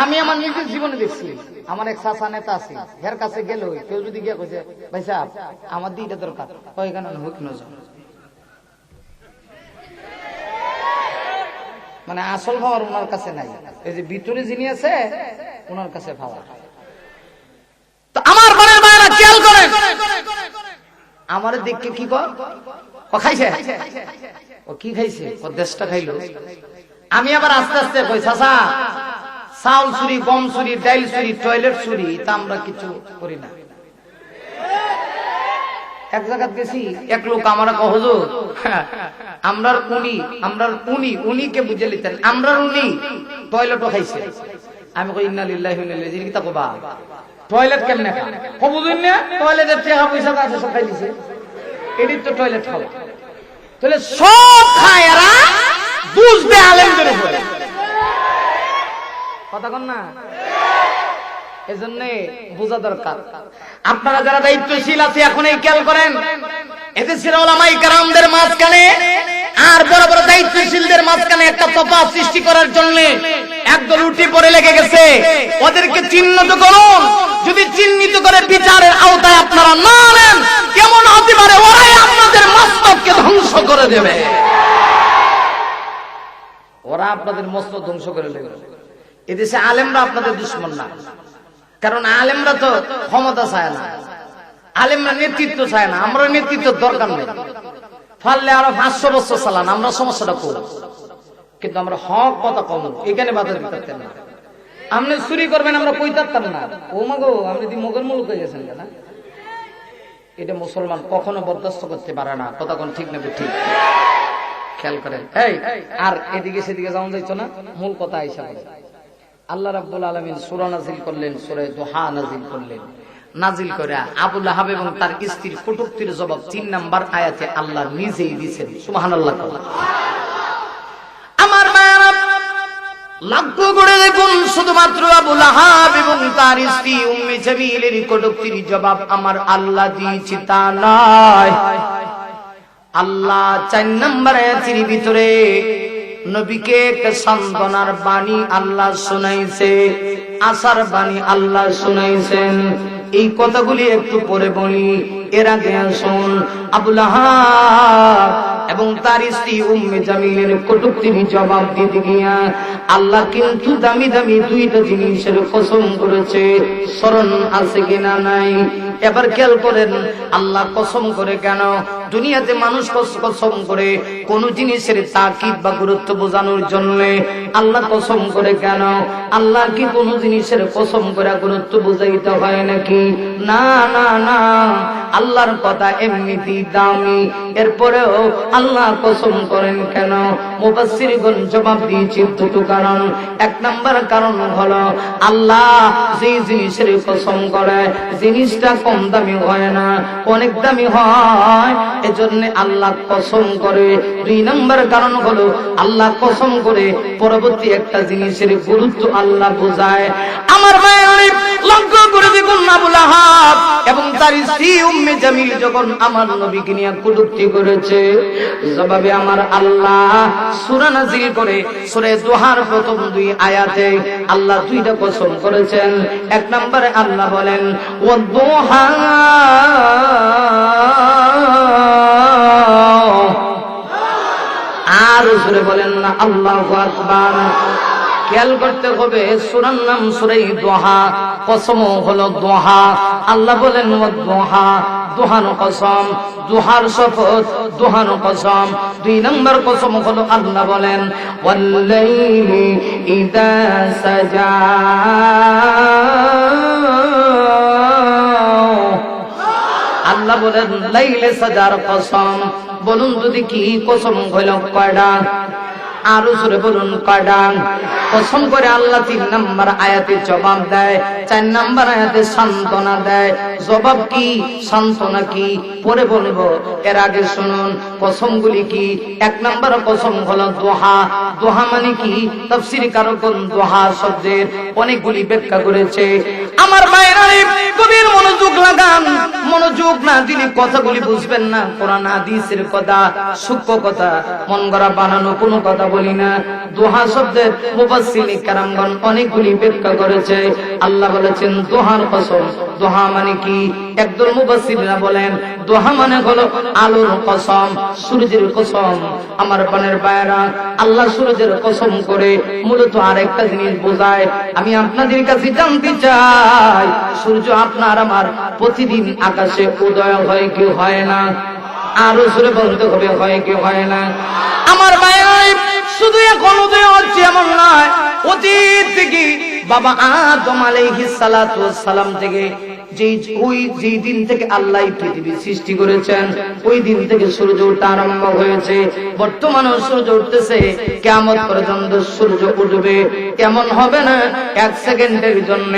আমি আমার নিজের জীবনে দেখছি, আমার এক চাচা নেতা আছে, এর কাছে গেল কেউ যদি গিয়ে কইছে ভাই সাহেব আমার দিটা দরকার, ওইখানে হুক নজর, মানে আসল ভাবার ওনার কাছে নাই, এই যে ভিতরে যিনি আছে ওনার কাছে ভাবা। তো আমার ঘরের মায়েরা খেয়াল করেন, আমার দেখকে কি খাইছে, ও কি খাইছে, ও 10টা খাইলো। আমি আবার আস্তে আস্তে কই চাচা, চাউল চুরি, গম চুরি, ডাইল চুরি, টয়লেট চুরি, তা আমরা কিছু করি না। এক জায়গা গেছি, এক লোক আমার হুজুর আমরার উনিকে বুঝে লিতেন, আমরার উনি টয়লেটও খাইছে। আমি কই ইন্না লিল্লাহি ওয়া ইন্না ইলাইহি রাজিউন, কবা টয়লেট কেমনে খা বুঝুন না, টয়লেটের টাকা পয়সা আছে সব খাই দিছে, এটি তো টয়লেট খাবে। তাহলে সব খায় এরা, বুঝবে আলেমদের উপরে, কথা কন না? এজন্য বোঝা দরকার। আপনারা যারা দায়িত্বশীল আছে এখন এই খেয়াল করেন, এদেশের উলামায়ে কেরামদের মাঝখানে আর বড় বড় দায়িত্বশীলদের মাঝখানে একটা তফাৎ সৃষ্টি করার জন্য একদল উঠে পড়ে লেগে গেছে। ওদেরকে চিহ্নিত করুন, যদি চিহ্নিত করে বিচারের আওতায় আপনারা না নেন, কেমন হতে পারে ওরাই আপনাদের মস্তককে ধ্বংস করে দেবে, ওরা আপনাদের মস্তক ধ্বংস করে দেবে। এদেশে আলেমরা আপনাদের দুশমন না, কারণ আলেমরা তো ক্ষমতা চায় না, আলেমরা নেতৃত্ব চায় না। আমরা নেতৃত্বের দরকার নেই, পারলে আরো 500 বছর চালান, আমরা সমস্যাটা করব, কিন্তু আমরা হক কথা কম, এখানে বাধা দিতে না। আপনি চুরি করবেন আমরা কই থাকতাম না। ও মাগো আপনি দি মগের মুলুক হয়ে গেছেন কেন? এটা মুসলমান কখনো বরদাস্ত করতে পারে না। কথা কোন ঠিক না ঠিক? খেয়াল করেন। এই আর এদিকে সেদিকে যাওয়া যাইতো না। মূল কথা আইসা আল্লাহ রাব্বুল আলামিন সূরা নাজিল করলেন, সূরা দুহা নাজিল করলেন। নাজিল করে আবু লাহাব এবং তার স্ত্রীর কটূক্তির জবাব 3 নাম্বার আয়াতে আল্লাহ নিজেই দিয়েছেন। সুবহানাল্লাহ। আমার মায়েরা লক্ষ্য করে দেখুন, শুধুমাত্র আবু লাহাব এবং তার স্ত্রী উম্মে জামিলের কটূক্তির জবাব আমার আল্লাহ দিয়েছে তা নয়। আল্লাহ 4 নাম্বার আয়াতের ভিতরে নবীকে একটা সান্ত্বনার বাণী আল্লাহ শুনাইছে, আশার বাণী আল্লাহ শুনাইছেন। এই কথাগুলি একটু পরে বলি, এর আগে শুন আবু লাহাব এবং তার স্ত্রী উম্মে জামিলের কটূক্তির জবাব দিতে গিয়া আল্লাহ কিন্তু দামি দামি 2টা জিনিসের কসম করেছে। স্মরণ আছে কিনা নাই? এবার খেয়াল করেন, আল্লাহ কসম করে কেন? দুনিয়াতে মানুষ কসম করে কোন জিনিসের তাকিদ বা গুরুত্ব বোঝানোর জন্য। আল্লাহ কসম করে কেন? আল্লাহ কি কোন জিনিসের কসম করে গুরুত্ব বোঝাইতে হয় নাকি? না না না, আল্লাহর কথা এমনিতেই দামি, এরপরেও আল্লাহ কসম করেন কেন? মুফাসসিরগণ জবাব দিয়েছেন 2টো কারণ। 1 নাম্বার কারণ হলো আল্লাহ যে জিনিসের কসম করে জিনিসটা কম দামি হয় না, অনেক দামি হয়, এজন্য আল্লাহ কসম করে। 2 নাম্বার কারণ হলো আল্লাহ কসম করে পরবর্তী একটা জিনিসের গুরুত্ব আল্লাহ বোঝায়। আমার মায়ের লক্ষ্য করে দেখুন, আবু লাহাব এবং তার স্ত্রী উম্মে জামিল যখন আমার নবীকে নিয়ে কটূক্তি করেছে, জবাবে আমার আল্লাহ সূরা নাজিল করে সূরা দুহার প্রথম 2 আয়াতে আল্লাহ 2টা কসম করেছেন। 1 নম্বরে আল্লাহ বলেন ওয়াদুহা, আর সূরা বলেন না আল্লাহু আকবার। খেয়াল করতে হবে, সূরার নাম সূরা দুহা, কসম হলো দুহা। আল্লাহ বলেন ওয়াদুহা, দুহার কসম, দুহার শপথ, দুহার কসম। 2 নম্বর কসম হলো আল্লাহ বলেন ওয়াল্লাইলি ইযা সাজা, আল্লাহ বলেন লাইলে সাজার কসম। বলুন যদি কি কসম হইল কয়টা? আরো জোরে বলুন কয়টা? কসম করে আল্লাহ 3 নাম্বার আয়াতে জবাব দেয়, 4 নাম্বার আয়াতে সান্ত্বনা দেয়। জবাব কি, সান্ত্বনা কি পরে বলবো, এর আগে শুনুন কসমগুলি কি। 1 নাম্বার কসম হলো দোহা। দোহা মানে কি? তাফসীরকারগণ দোহা শব্দের অনেকগুলি ব্যাখ্যা করেছে। আমার ভাইরা গভীর মনোযোগ লাগান, মনোযোগ না দিলে কথাগুলি বুঝবেন না। কোরআন হাদিসের কথা, সূক্ষ্ম কথা, মন গড়া বানানো কোনো কথা বলি না। দোহা শব্দের মুফাসসিরিন কেরামগণ অনেকগুলি ব্যাখ্যা করেছে। আল্লাহ বলেছেন দোহার কসম। দোহা মানে কি? একদল মুফাসসিররা বলেন দোহা মানে হলো আলোর কসম, সূর্যের কসম। আমার প্রাণের ভাইরা, আল্লাহ সূর্যের কসম করে মূলত আরেকটা জিনিস বোঝায়। আমি আপনাদের কাছে জানতে চাই, সূর্য আপনার আমার প্রতিদিন আকাশে উদয় হয় কি হয় না? আরো জোরে বলতে হবে, হয় কি হয় না? আমার ভাইরা শুধু এখন উদয় হচ্ছে এমন নয়, অতীত থেকে বাবা আদম আলাইহিস সালাতু ওয়াস সালাম থেকে যে দিন থেকে আল্লাহ পৃথিবী সৃষ্টি করেছেন, ওই দিন থেকে সূর্য ওঠা আরম্ভ হয়েছে। বর্তমানে সূর্য উঠতেছে, কিয়ামত পর্যন্ত সূর্য উঠবে। এমন হবে না 1 সেকেন্ডের জন্য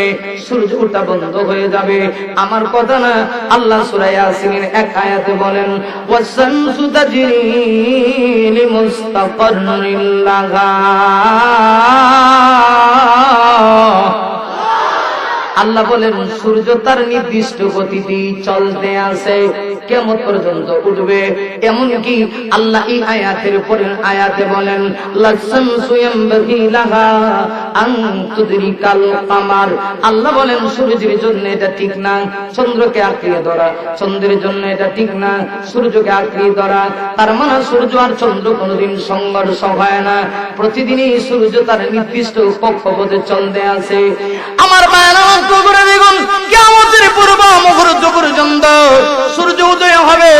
সূর্য ওঠা বন্ধ হয়ে যাবে। আমার কথা না, আল্লাহ সূরা ইয়াসিনের 1 আয়াতে বলেন ওয়াস-শামসু তাজরি লিমুস্তাকাররিন লাহা। আল্লাহ বলেন সূর্য তার নির্দিষ্ট গতিতে চলতে আছে, কিয়ামত পর্যন্ত উঠবে। এমনকি আল্লাহ এই আয়াতের পরের আয়াতে বলেন লাস-শামসু ইয়ামবাগি লাহা আন তুদরিকাল কামার। আল্লাহ বলেন সূর্যের জন্য এটা ঠিক না চন্দ্রকে আঁকড়িয়ে ধরা, চন্দ্রের জন্য এটা ঠিক না সূর্যকে আঁকড়িয়ে ধরা। তার মানে সূর্য আর চন্দ্র কোনোদিন সংঘর্ষ হয় না, প্রতিদিনই সূর্য তার নির্দিষ্ট কক্ষপথে চলতে আছে। আমার মায়েরা করে দেখুন কিয়ামতের নামাজের পূর্ব মুহূর্ত পর্যন্ত সূর্য উদয় হবে,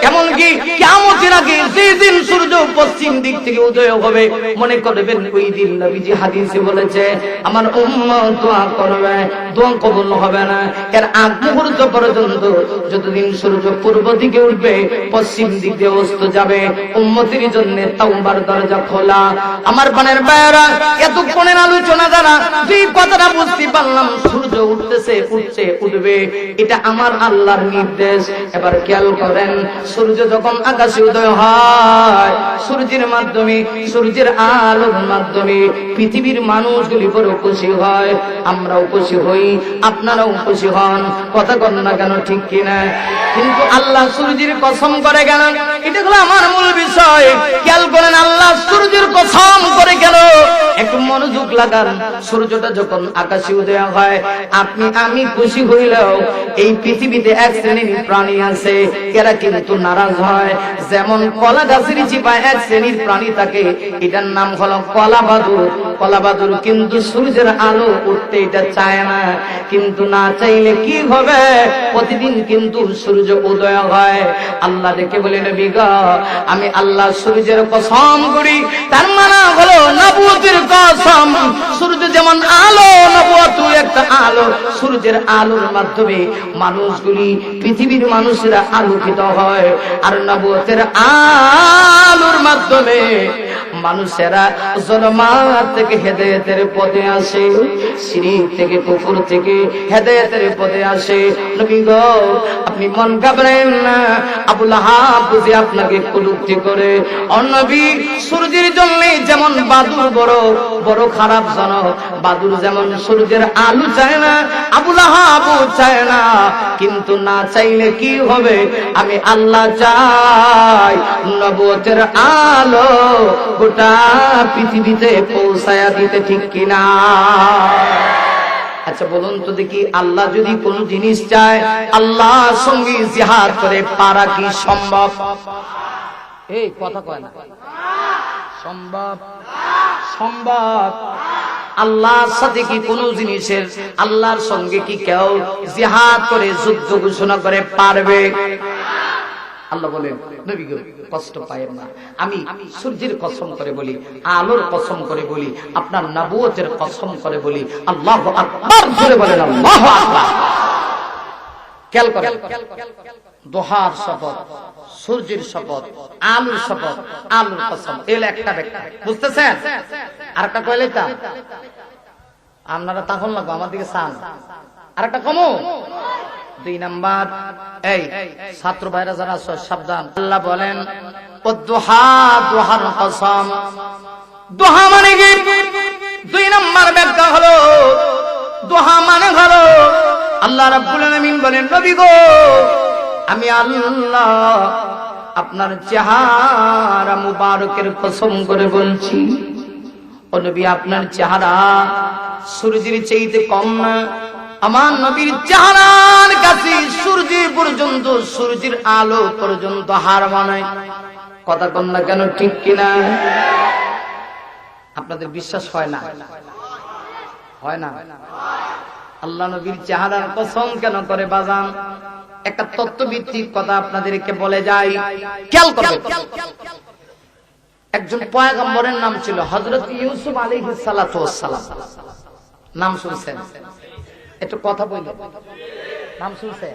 এমনকি কিয়ামতের আগে যেদিন সূর্য পশ্চিম দিক থেকে উদয় হবে, মনে করবেন ওই দিন নবীজি হাদিসে বলেছে আমার উম্মত দোয়া করবে, দোয়া কবুল হবে না। এর আগ মুহূর্ত পর্যন্ত যতদিন সূর্য পূর্ব দিকে উঠবে, পশ্চিম দিকে অস্ত যাবে, উম্মতের জন্য তাওবার দরজা খোলা। আমার বানের ভাইয়েরা, এতক্ষণের আলোচনা দ্বারা যে কথাটা বুঝতে পারলাম, সূর্য উঠতেছে, উঠছে, উঠবে, এটা আমার আল্লাহর নির্দেশ। এবার খেয়াল করেন, সূর্য যখন আকাশে উদয় হয়, সূর্যের মাধ্যমে, সূর্যের আলোর মাধ্যমে পৃথিবীর মানুষগুলি বড় খুশি হয়, আমরাও খুশি হই, আপনারাও খুশি হন। কথা কন না কেন, ঠিক কিনা? কিন্তু আল্লাহ সূর্যের কসম করে কেন? এটা হলো আমার মূল বিষয়। খেয়াল করেন, আল্লাহ সূর্যের কসম করে কেন? একটু মনোযোগ লাগান। সূর্যটা যখন আকাশে উদয় হয়, আপনি আমি খুশি হইলেও এই পৃথিবীতে এক শ্রেণীর প্রাণী আছে, এরা কিন্তু নারাজ হয়। যেমন কলা গাছের চিপায় এক শ্রেণীর প্রাণী থাকে, এটার নাম হলো কলা বাদুর। কলা বাদুর কিন্তু সূর্যের আলো উঠতে এটা চায় না, কিন্তু না চাইলে কি হবে, প্রতিদিন কিন্তু সূর্য উদয় হয়। আল্লাহ দেখে বলে, নবী গো, আমি আল্লাহ সূর্যের কসম করি, তার মানে হলো নবুয়তের কসম। সূর্য যেমন আলো, নবুয়তও একটা আলো। সূর্যের আলোর মাধ্যমে মানুষগুলি, পৃথিবীর মানুষেরা আলোকিত হয়, আর নবুয়তের আলোর মাধ্যমে মানুষেরা জুলমাত থেকে হেদায়েতের পথে আসে, শিরক থেকে, কুফর থেকে হেদায়েতের পথে আসে। নবী গো, আপনি মন ঘাবড়েন না, আবু লাহাব বুঝি আপনাকে কটূক্তি করে। ও নবী, সূর্যের জন্য যেমন বাদুর বড় বড় খারাপ জনক, বাদুর যেমন সূর্যের আলো চায় না, আবু লাহাবও চায় না, কিন্তু না চাইলে কি হবে, আমি আল্লাহ চাই নবুয়তের আলো গোটা পৃথিবীতে পৌঁছায়া দিতে, ঠিক কিনা? আচ্ছা বলুন তো দেখি, আল্লাহ যদি কোন জিনিস চায়, আল্লাহর সঙ্গে জিহাদ করে পারা কি সম্ভব? এই কথা কয় না, সম্ভব? সম্ভব। আল্লাহর সাথে কি কোন জিনিসের, আল্লাহর সঙ্গে কি কেউ জিহাদ করে, যুদ্ধ ঘোষণা করে পারবে? আল্লাহ বলেন, নবী গো, কষ্ট পায়েন না, আমি সূর্যের কসম করে বলি, আলোর কসম করে বলি, আপনার নবুয়তের কসম করে বলি, আল্লাহু আকবার জোরে বলেন, আল্লাহু আকবার। খেয়াল করেন, দোহার শপথ, সূর্যের শপথ, আলোর শপথ, আলোর কসম, এল একটা ব্যাখ্যা, বুঝতেছেন? আর একটা কইলে তা আপনারা তখন লাগো আমার দিকে চান, আর একটা কমো। 2 নাম্বার, এই ছাত্র ভাইরা যারা আছে সাবধান। আল্লাহ বলেন, ওয়াদুহা, দুহার কসম। দুহা মানে কি? 2 নাম্বার ব্যাখ্যা হলো, দুহা মানে হলো, আল্লাহ রাব্বুল আলামিন বলেন, নবী গো, আমি আল্লাহ আপনার চেহারা মুবারকের কসম করে বলছি, ও নবী, আপনার চেহারা সূর্যের চাইতে কম না। আমার নবীর চেহারার কাছে সূর্য পর্যন্ত, সূর্যের আলো পর্যন্ত হার মানায়। কথা কন না কেন, ঠিক কিনা? আপনাদের বিশ্বাস হয় না? হয় না? আল্লাহ নবীর চেহারার কসম কেন করে বাজান? একটা তত্ত্বভিত্তিক কথা আপনাদেরকে বলে যাই, খেয়াল করবেন। একজন পয়গম্বরের নাম ছিল হযরত ইউসুফ আলাইহিস সালাতু ওয়াস সালাম। নাম শুনছেন? একটু কথা বলবেন, নাম শুনছেন?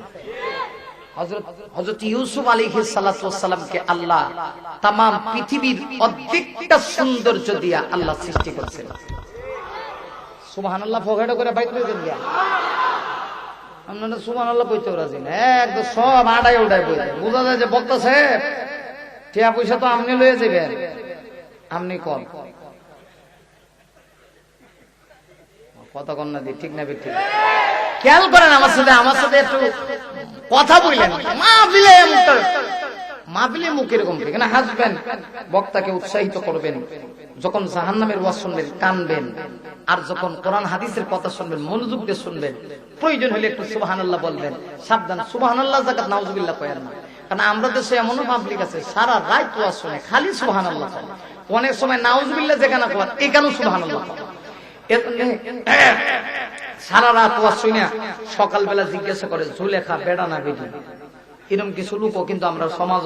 হযরত ইউসুফ আলাইহিস সালাতু ওয়াস সালামকে আল্লাহ তাম পৃথিবীর অর্ধেকটা সৌন্দর্য দিয়া আল্লাহ সৃষ্টি করেছেন। সুবহানাল্লাহ, ফোগাড়ো করে বাইক লয়ে দেন গিয়া। আপনারা সুবহানাল্লাহ কইতে রাজি না, একদম সব আড়াই উড়াই বই দেয়, বোঝা যায় যে বক্তা সাহেব টিয়া পয়সা তো আপনি লয়ে যাবেন, আপনি কম কথা কন না, ঠিক না? ঠিক। খেয়াল করেন, আমার সাথে একটু কথা বললেন, মাহফিলে মুখ এরকম ঠিক না, হাসবেন, বক্তাকে উৎসাহিত করবেন, যখন জাহান্নামের ওয়াজ শুনবেন কানবেন, আর যখন কোরআন হাদিসের কথা শুনবেন মনোযোগ দিয়ে শুনবেন, প্রয়োজন হলে একটু সুবহানাল্লাহ বলবেন। সাবধান, সুবহানাল্লাহ জাকাত নাউজুবিল্লাহ কয়েন না, কারণ আমরা দেশে এমনও পাবলিক আছে সারা রাত ওয়াজ শুনে খালি সুবহানাল্লাহ, অনেক সময় নাউজুবিল্লাহ যেখানে কয় এখানেও সুবহানাল্লাহ। সারা রাত ওয়াজ শুনে সকালবেলা জিজ্ঞাসা করে জুলেখা বেড়া না বেটি, এরকম কিছু লোকও কিন্তু আমরা সমাজ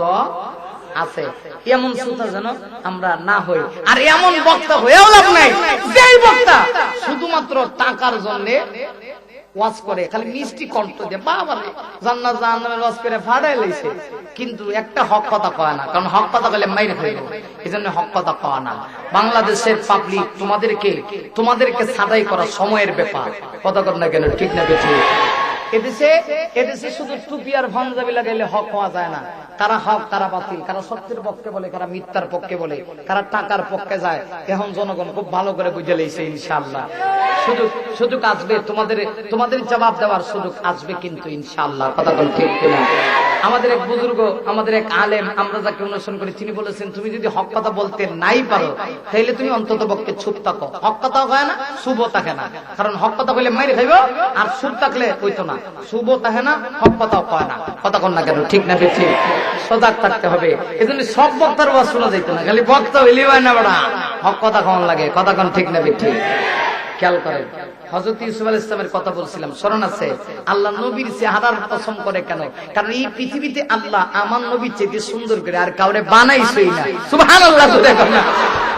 আছে। এমন শ্রোতা যেন আমরা না হই, আর এমন বক্তা হয়েও লাভ নাই যেই বক্তা শুধুমাত্র টাকার জন্য ওয়াজ করে, খালি মিষ্টি কণ্ঠ দিয়ে বাবা জান্নাত জাহান্নামের ওয়াজ করে ফাড়াই লাইছে, কিন্তু একটা হক কথা কয় না, কারণ হক কথা বলে মাইর খাইব, এজন্য হক কথা কয় না। বাংলাদেশের পাবলিক তোমাদেরকে ছাঁটাই করা সময়ের ব্যাপার, কথা কর না কেন, ঠিক না বেশি? এদেশে শুধু টুপি আর পাঞ্জাবি লাগাইলে হক হওয়া যায় না। কারা হক, কারা বাতিল, কারা সত্যের পক্ষে বলে, কারা মিথ্যার পক্ষে বলে, কারা টাকার পক্ষে যায়, এখন জনগণ খুব ভালো করে বুঝে লইছে। ইনশাআল্লাহ সুযোগ আসবে, তোমাদের জবাব দেওয়ার সুযোগ আসবে কিন্তু ইনশাআল্লাহ, কথা বল ঠিক কিনা? আমাদের এক বুজুর্গ, আমাদের এক আলেম, আমরা যাকে অনুসরণ করি, তিনি বলেছেন তুমি যদি হক কথা বলতে নাই পারো তাহলে তুমি অন্তত পক্ষে চুপ থাকো। হক কথাও হয় না, শুভ থাকে না, কারণ হক কথা বলে মাইর খাইব, আর চুপ থাকলে হইতো না, শুভ থাকে না, হক কথাও কয় না, কথা কন না কেন, ঠিক না বেশি? সজাগ থাকতে হবে। এজন্য সব বক্তার ওয়াজ শোনা যাইত না, খালি বক্তা হইলে হয় না বড়া, হক কথা কন লাগে, কথা কন ঠিক না বেশি? খেয়াল করেন, হযরত ইউসুফ আলাইহিস সালামের কথা বলছিলাম, স্মরণ আছে? আল্লাহ নবীর চেহারার পছন্দ করে কেন? কারণ এই পৃথিবীতে আল্লাহ আমার নবীর চেয়ে সুন্দর করে আর কাউরে বানাইছেই না। সুবহানাল্লাহ, দেখো না,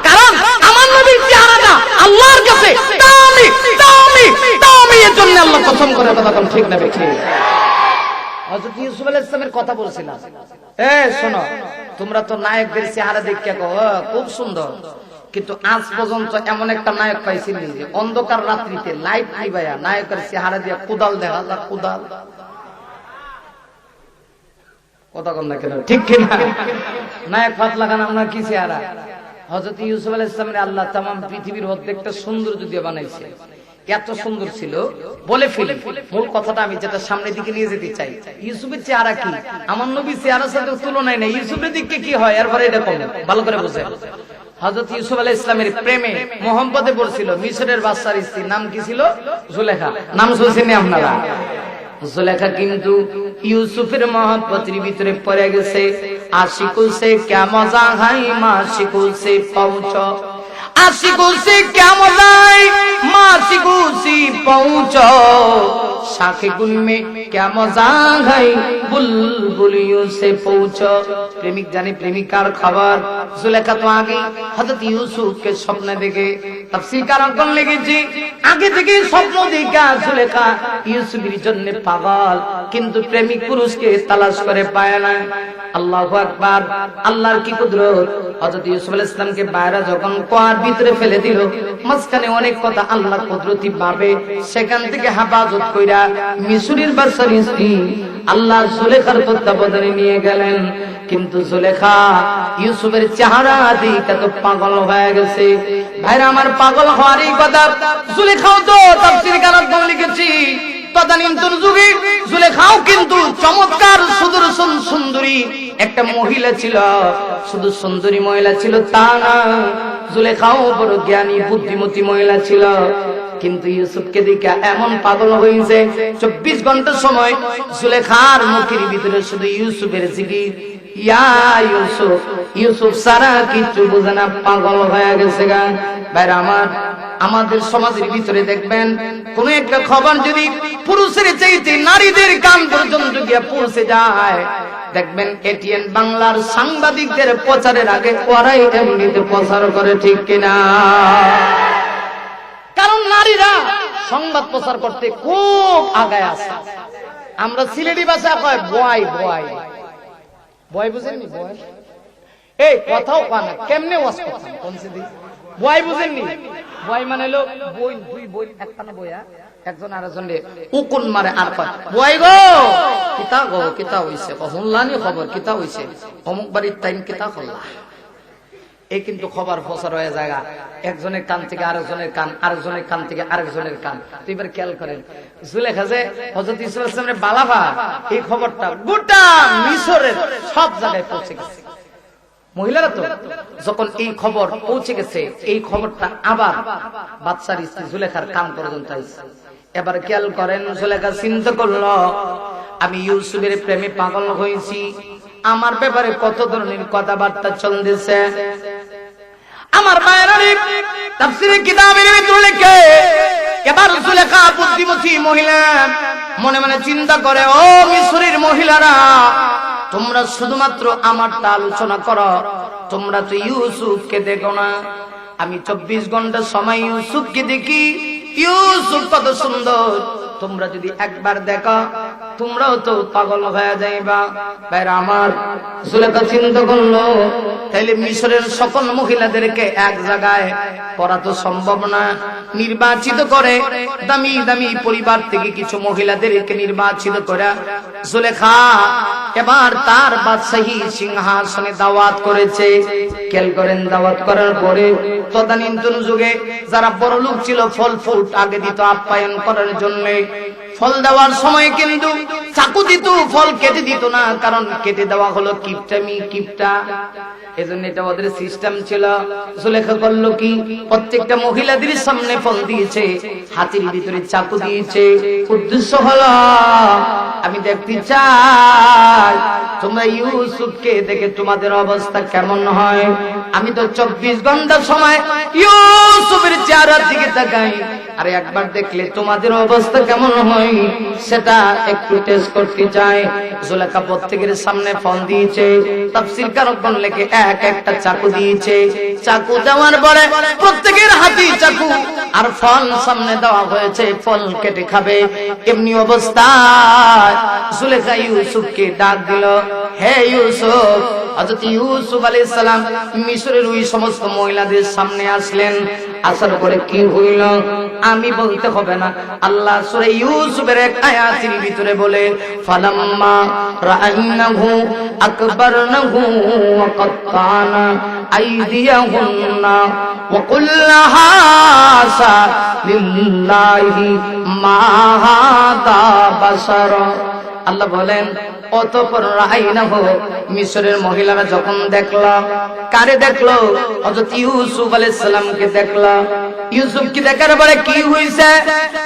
কারণ আমার নবীর চেহারাটা আল্লাহর কাছে দামি, এর জন্য আল্লাহ পছন্দ করে, কথা কোন ঠিক না বেঠিক? হযরত ইউসুফ আলাইহিস সালামের কথা বলছিলাম। শোনো, তোমরা তো নায়কদের চেহারা দেখে খুব সুন্দর, কিন্তু আজ পর্যন্ত এমন একটা নায়ক পাইছিনি যে অন্ধকার রাত্রিতে লাইট নিভাইয়া নায়কের চেহারা দিয়ে কোদাল দেখা যায়, কোদাল, কথা কন না কেন, ঠিক কিনা? নায়ক ফাত লাগান আপনার কি চেহারা? হযরত ইউসুফ আলাইহিস সালামের আল্লাহ তামাম পৃথিবীর অর্ধেকটা সৌন্দর্য দিয়ে বানাইছে, এত সুন্দর ছিল। বলে ফেলি মূল কথাটা, আমি যেটা সামনের দিকে নিয়ে যেতে চাই, ইউসুফের চেহারা কি আমার নবীর চেহারার সাথে তুলনায় নেই। ইউসুফের দিকে কি হয়, এরপরে এটা কম ভালো করে বুঝে। হযরত ইউসুফ আলাইহিস সালামের প্রেমে মোহাম্মদে পড়ছিল মিশরের বাদশার স্ত্রী, নাম কি ছিল? জুলেখা। নাম শুনছেন আপনারা? জুলেখা কিন্তু ইউসুফের মহব্বতের ভিতরে পড়ে গেছে। আশিকু সে क्या मजा है माशिकु से पहुंचो, आशिकु से क्या मजा है माशिकु से पहुंचो, शाखे गुल में क्या मजा है बुलबुलियों से पहुंचो। प्रेमिक जाने प्रेमिकार खबर। जुलेखा तो आगे हजरत यूसुफ के स्वप्न देखे, तफसीर करने লেগেছে, আগে থেকে স্বপ্ন দেখা जुलेखा ইউসুফের জন্য পাগল, কিন্তু প্রেমিক পুরুষকে তালাশ করে পায় না। আল্লাহু আকবার, আল্লাহর কি কুদরত! হযরত ইউসুফ আলাইহিস সালামকে বাইরে যখন কুয়ার ভিতরে ফেলে দিল, মাঝখানে অনেক কথা আল্লাহর কুদরতি ভাবে সেখান থেকে হেফাজত কইরা মিশরের বাদশার স্ত্রী আল্লাহ জুলেখার তত্ত্বাবধানে নিয়ে গেলেন। কিন্তু জুলেখা ইউসুফের চেহারা দেখে তো পাগল হয়ে গেছে। ভাইরা আমার, পাগল হওয়ার এই কথা জুলেখাও তো তাফসীর কারক লিখেছি। তদানীন্তন যুগে জুলেখাও কিন্তু চমৎকার সুদর্শন সুন্দরী একটা মহিলা ছিল। শুধু সুন্দরী মহিলা ছিল তা না, জুলেখাও বড় জ্ঞানী বুদ্ধিমতী মহিলা ছিল। কিন্তু ইউসুফকে দেখে এমন পাগল হয়েছে, 24 ঘন্টা সময় জুলেখার মুখের ভিতরে শুধু ইউসুফের জিকির, ইয়া ইউসুফ, ইউসুফ সারা কিছু বুঝে না, পাগল হয়ে গেছে গা। ভাইরা আমার, আমাদের সমাজের ভিতরে দেখবেন কোন একটা খবর যদি পুরুষের চাইতে নারীদের কান পর্যন্ত গিয়ে পৌঁছে যায়, দেখবেন এটিএন বাংলার সাংবাদিকদের প্রচারের আগে ওরাই এমনিতে প্রচার করে, ঠিক কিনা? কারণ নারীরা সংবাদ প্রচার করতে খুব আগায় আছে। আমরা সিলেটি ভাষা কয় বয়, বয় বয়, বুঝেননি? বয় এই কথাও কয় না, কেমনে ওয়াজ করছেন কোন সিদি বয়, বুঝেননি? বয় মানে হলো বই, দুই বই একখানা বইয়া একজন আরেকজন উকুন মারে আর কয় বয় গো কিতা গো, কিতা হইছে, শুনলানি খবর, কিতা হইছে, অমুক বাড়ির টাইম কিতা করলা। এই কিন্তু খবর প্রচার হয়ে যায় একজনের কান থেকে আরেকজনের কান, আরেকজনের কান থেকে আরেকজনের কান। তো এবার খেয়াল করেন, জুলেখা যে হযরত ইউসুফ আলাইহিস সালামের বালাবা, এই খবরটা গোটা মিশরের সব জায়গায় পৌঁছে গেছে। মহিলারা তো যখন এই খবর পৌঁছে গেছে, এই খবরটা আবার বাদশার স্ত্রী জুলেখার কান পর্যন্ত আইছে। এবার খেয়াল করেন, জুলেখা চিন্তা করলো, আমি ইউসুফের প্রেমে পাগল হয়েছি, আমার ব্যাপারে কত ধরনের কথাবার্তা চলতেছে। আমার মায়ের তাফসীরের কিতাবের ভিতরে লেখে এবার সুলেখা বুদ্ধিমতী মহিলা মনে মনে চিন্তা করে, ও মিশরের মহিলারা, তোমরা শুধুমাত্র আমারটা আলোচনা করো, তোমরা তো ইউসুফকে দেখো না। আমি 24 ঘন্টা সময় ইউসুফকে দেখি, ইউসুফ কত সুন্দর, তোমরা যদি একবার দেখো তোমরাও তো পাগল হয়ে যাইবা। ভাইরা আমার, সুলেখা চিন্তা করলো, তাইলে মিশরের সকল মহিলাদেরকে এক জায়গায় করা তো সম্ভব না। নির্বাচিত করে দামি দামি পরিবার থেকে কিছু মহিলাদেরকে নির্বাচিত করে সুলেখা এবার তার বাদশাহী সিংহাসনে দাওয়াত করেছে। খেয়াল করেন, দাওয়াত করার পরে তদানীন্তন যুগে যারা বড় লোক ছিল ফল ফুট আগে দিত আপ্যায়ন করার জন্য। ফল দেওয়ার সময় কিন্তু চাকু দিত, ফল কেটে দিত না, কারণ কেটে দেওয়া হলো কিপটামি, কিপটা। এজন্য এটা ওদের সিস্টেম ছিল। সুলেখা করলো কি, প্রত্যেকটা মহিলাদের সামনে ফল দিয়েছে, হাতির ভিতরে চাকু দিয়েছে। উদ্দেশ্য হলো আমি দেখতে চাই তোমরা ইউসুফকে দেখে তোমাদের অবস্থা কেমন হয়। আমি তো 24 ঘন্টা সময় ইউসুফের চেহারার দিকে তাকাই, আরে একবার দেখলে তোমাদের অবস্থা কেমন হয় সেটা একটু টেস্ট করতে চাই। সুলেখা প্রত্যেকের সামনে ফল দিয়েছে। তাফসীর কারকগণ লেখে এক একটা চাকু দিয়েছে। চাকু দেওয়ার পরে প্রত্যেকের হাতে চাকু আর ফল সামনে দেওয়া হয়েছে, ফল কেটে খাবে। এমনি অবস্থায় সুলেখা ইউসুফকে ডাক দিল, হে ইউসুফ। হযরত ইউসুফ আলাইহিস সালাম মিশরের ওই সমস্ত মহিলাদের সামনে আসলেন। আসার পরে কি হইল আমি বলতে হবে না, আল্লাহ সূরা ইউসুফের এক আয়াতের ভিতরে বলে, ফালাম্মা রাআইনাহু আকবারনাহু ওয়া কাত্তানা আইদিয়াহুন্না ওয়া কুল্লা হাসা লিল্লাহি মা হাদা বাশারা। আল্লাহ বলেন, অতঃপর রাআইনাহু, মিশরের মহিলারা যখন দেখলো, কারে দেখলো? হযরত ইউসুফ আলাইহিস সালামকে দেখলো। ইউসুফকে দেখার পরে কি হইছে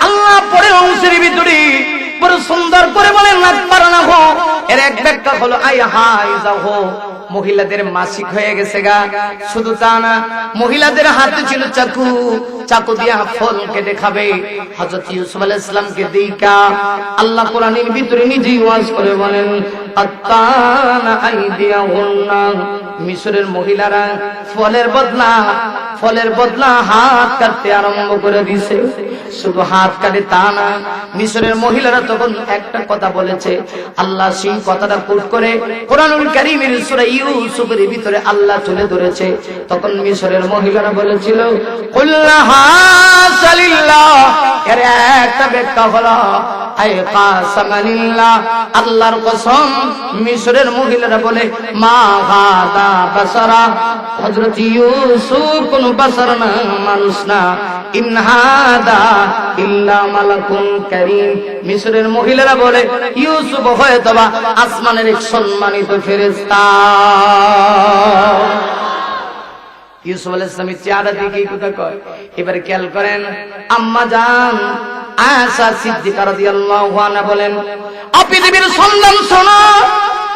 আল্লাহ পরের অংশের ভিতরে বড় সুন্দর করে বলেন, আকবারনাহু, এর এক ব্যাখ্যা হলো আই হাই যাও, মহিলাদের মাসিক হয়ে গেছে গা। শুধু তা না, মহিলাদের হাতে ছিল চাকু, চাকু দিয়ে ফল কেটে খাবে। হযরত ইউসুফ আলাইহিস সালামকে দেখা আল্লাহ কোরআনের ভিতরে নিজেই ওয়াজ করে বলেন, আত্তানা আইদিয়াহুন্না, মিশরের মহিলারা ফলের বদলা হাত কাটতে আরম্ভ করে দিয়েছে। শুধু হাত কাটে তা না, মিশরের মহিলারা তখন একটা কথা বলেছে, আল্লাহ সেই কথাটা কোট করে কোরআনুল কারীমের সূরা ইউসুফের ভিতরে আল্লাহ তুলে ধরেছে। তখন মিশরের মহিলারা বলেছিল, কুল্লা হাসালিল্লাহ, এর একটা ব্যাখ্যা হলো আই কাসামানিল্লাহ, আল্লাহর কসম। মিশরের মহিলারা বলে, মা হাদা বাশারা, হযরত ইউসুফ কোন বাশার না, মানুষ না, ইন হাদা ইল্লা মালাকুন কারীম। মিশরের মহিলারা বলে, ইউসুফ হয়তোবা আসমানের এক সম্মানিত ফেরেশতা। ইউসুফ আলাইহিস সালামের চেহারা দেখে কথা কয়। এবারে খেয়াল করেন, আম্মা জান আয়েশা সিদ্দিকা রাদিয়াল্লাহু আনহা বলেন, পৃথিবীর সন্ধান শোনো,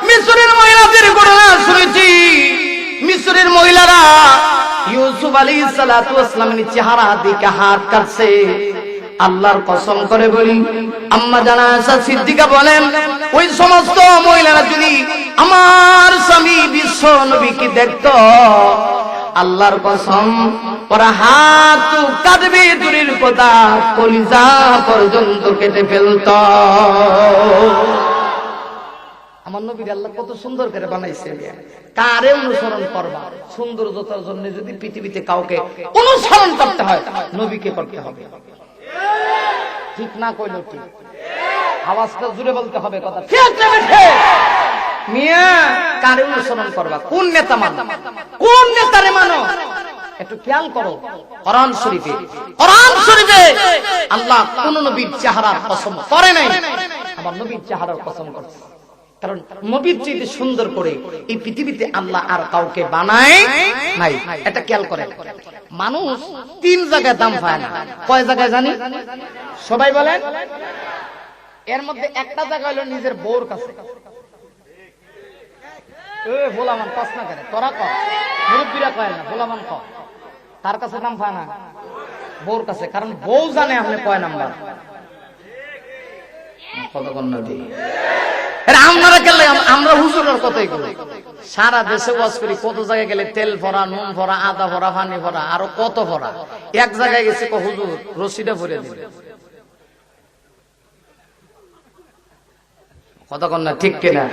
মিশরের মহিলাদের ঘটনা শুনেছি। মিশরের মহিলারা ইউসুফ আলাইহিস সালাতু ওয়াস সালামের চেহারা দেখে হাত কাটছে। আল্লাহর কসম করে বলি, আম্মা জান আয়েশা সিদ্দিকা বলেন, ওই সমস্ত মহিলারা যদি আমার স্বামী বিশ্ব নবীকে দেখতো, আল্লাহর কসম ওরা হাত কাটবে দূরের কথা, কলিজা পর্যন্ত কেটে ফেলত। আমার নবীর আল্লাহ কত সুন্দর করে বানাইছে। কারে অনুসরণ করবা? সৌন্দর্যতার জন্য যদি পৃথিবীতে কাউকে অনুসরণ করতে হয়, নবীকে করতে হবে। ঠিক না কইল ঠিক? আওয়াজটা জুড়ে বলতে হবে কথা। মিয়া, কারে অনুসরণ করবা? কোন নেতা মানো? কোন নেতারে মানো? একটু খেয়াল করো। কোরআন শরীফে আল্লাহ কোন নবীর চেহারার কসম করে নাই, আমার নবীর চেহারার কসম করছে। কারণ নবীর চেয়ে সুন্দর করে এই পৃথিবীতে আল্লাহ আর কাউকে বানায় নাই। এটা খেয়াল করে। মানুষ 3 জায়গায় দাম পায় না। কয় জায়গায় জানি? সবাই বলেন। এর মধ্যে একটা জায়গা হলো নিজের বউর কাছে। ভোলামান কস না কেন? তোরা কর, মুরব্বীরা কয় না, ভোলামান কর। তার কাছে দাম পায় না। বউর কাছে, কারণ বউ জানে আপনি কয় নাম্বার। কতক্ষণ নদী আপনারা গেলে আমরা হুজুরের কথাই করি, সারা দেশে ওয়াজ করি, কত জায়গায় গেলে তেল ভরা, নুন ভরা, আদা ভরা, পানি ভরা, আরো কত ভরা। এক জায়গায় গেছে হুজুর রশিদা ভরে দিলে, কতক্ষণ না ঠিক কিনা?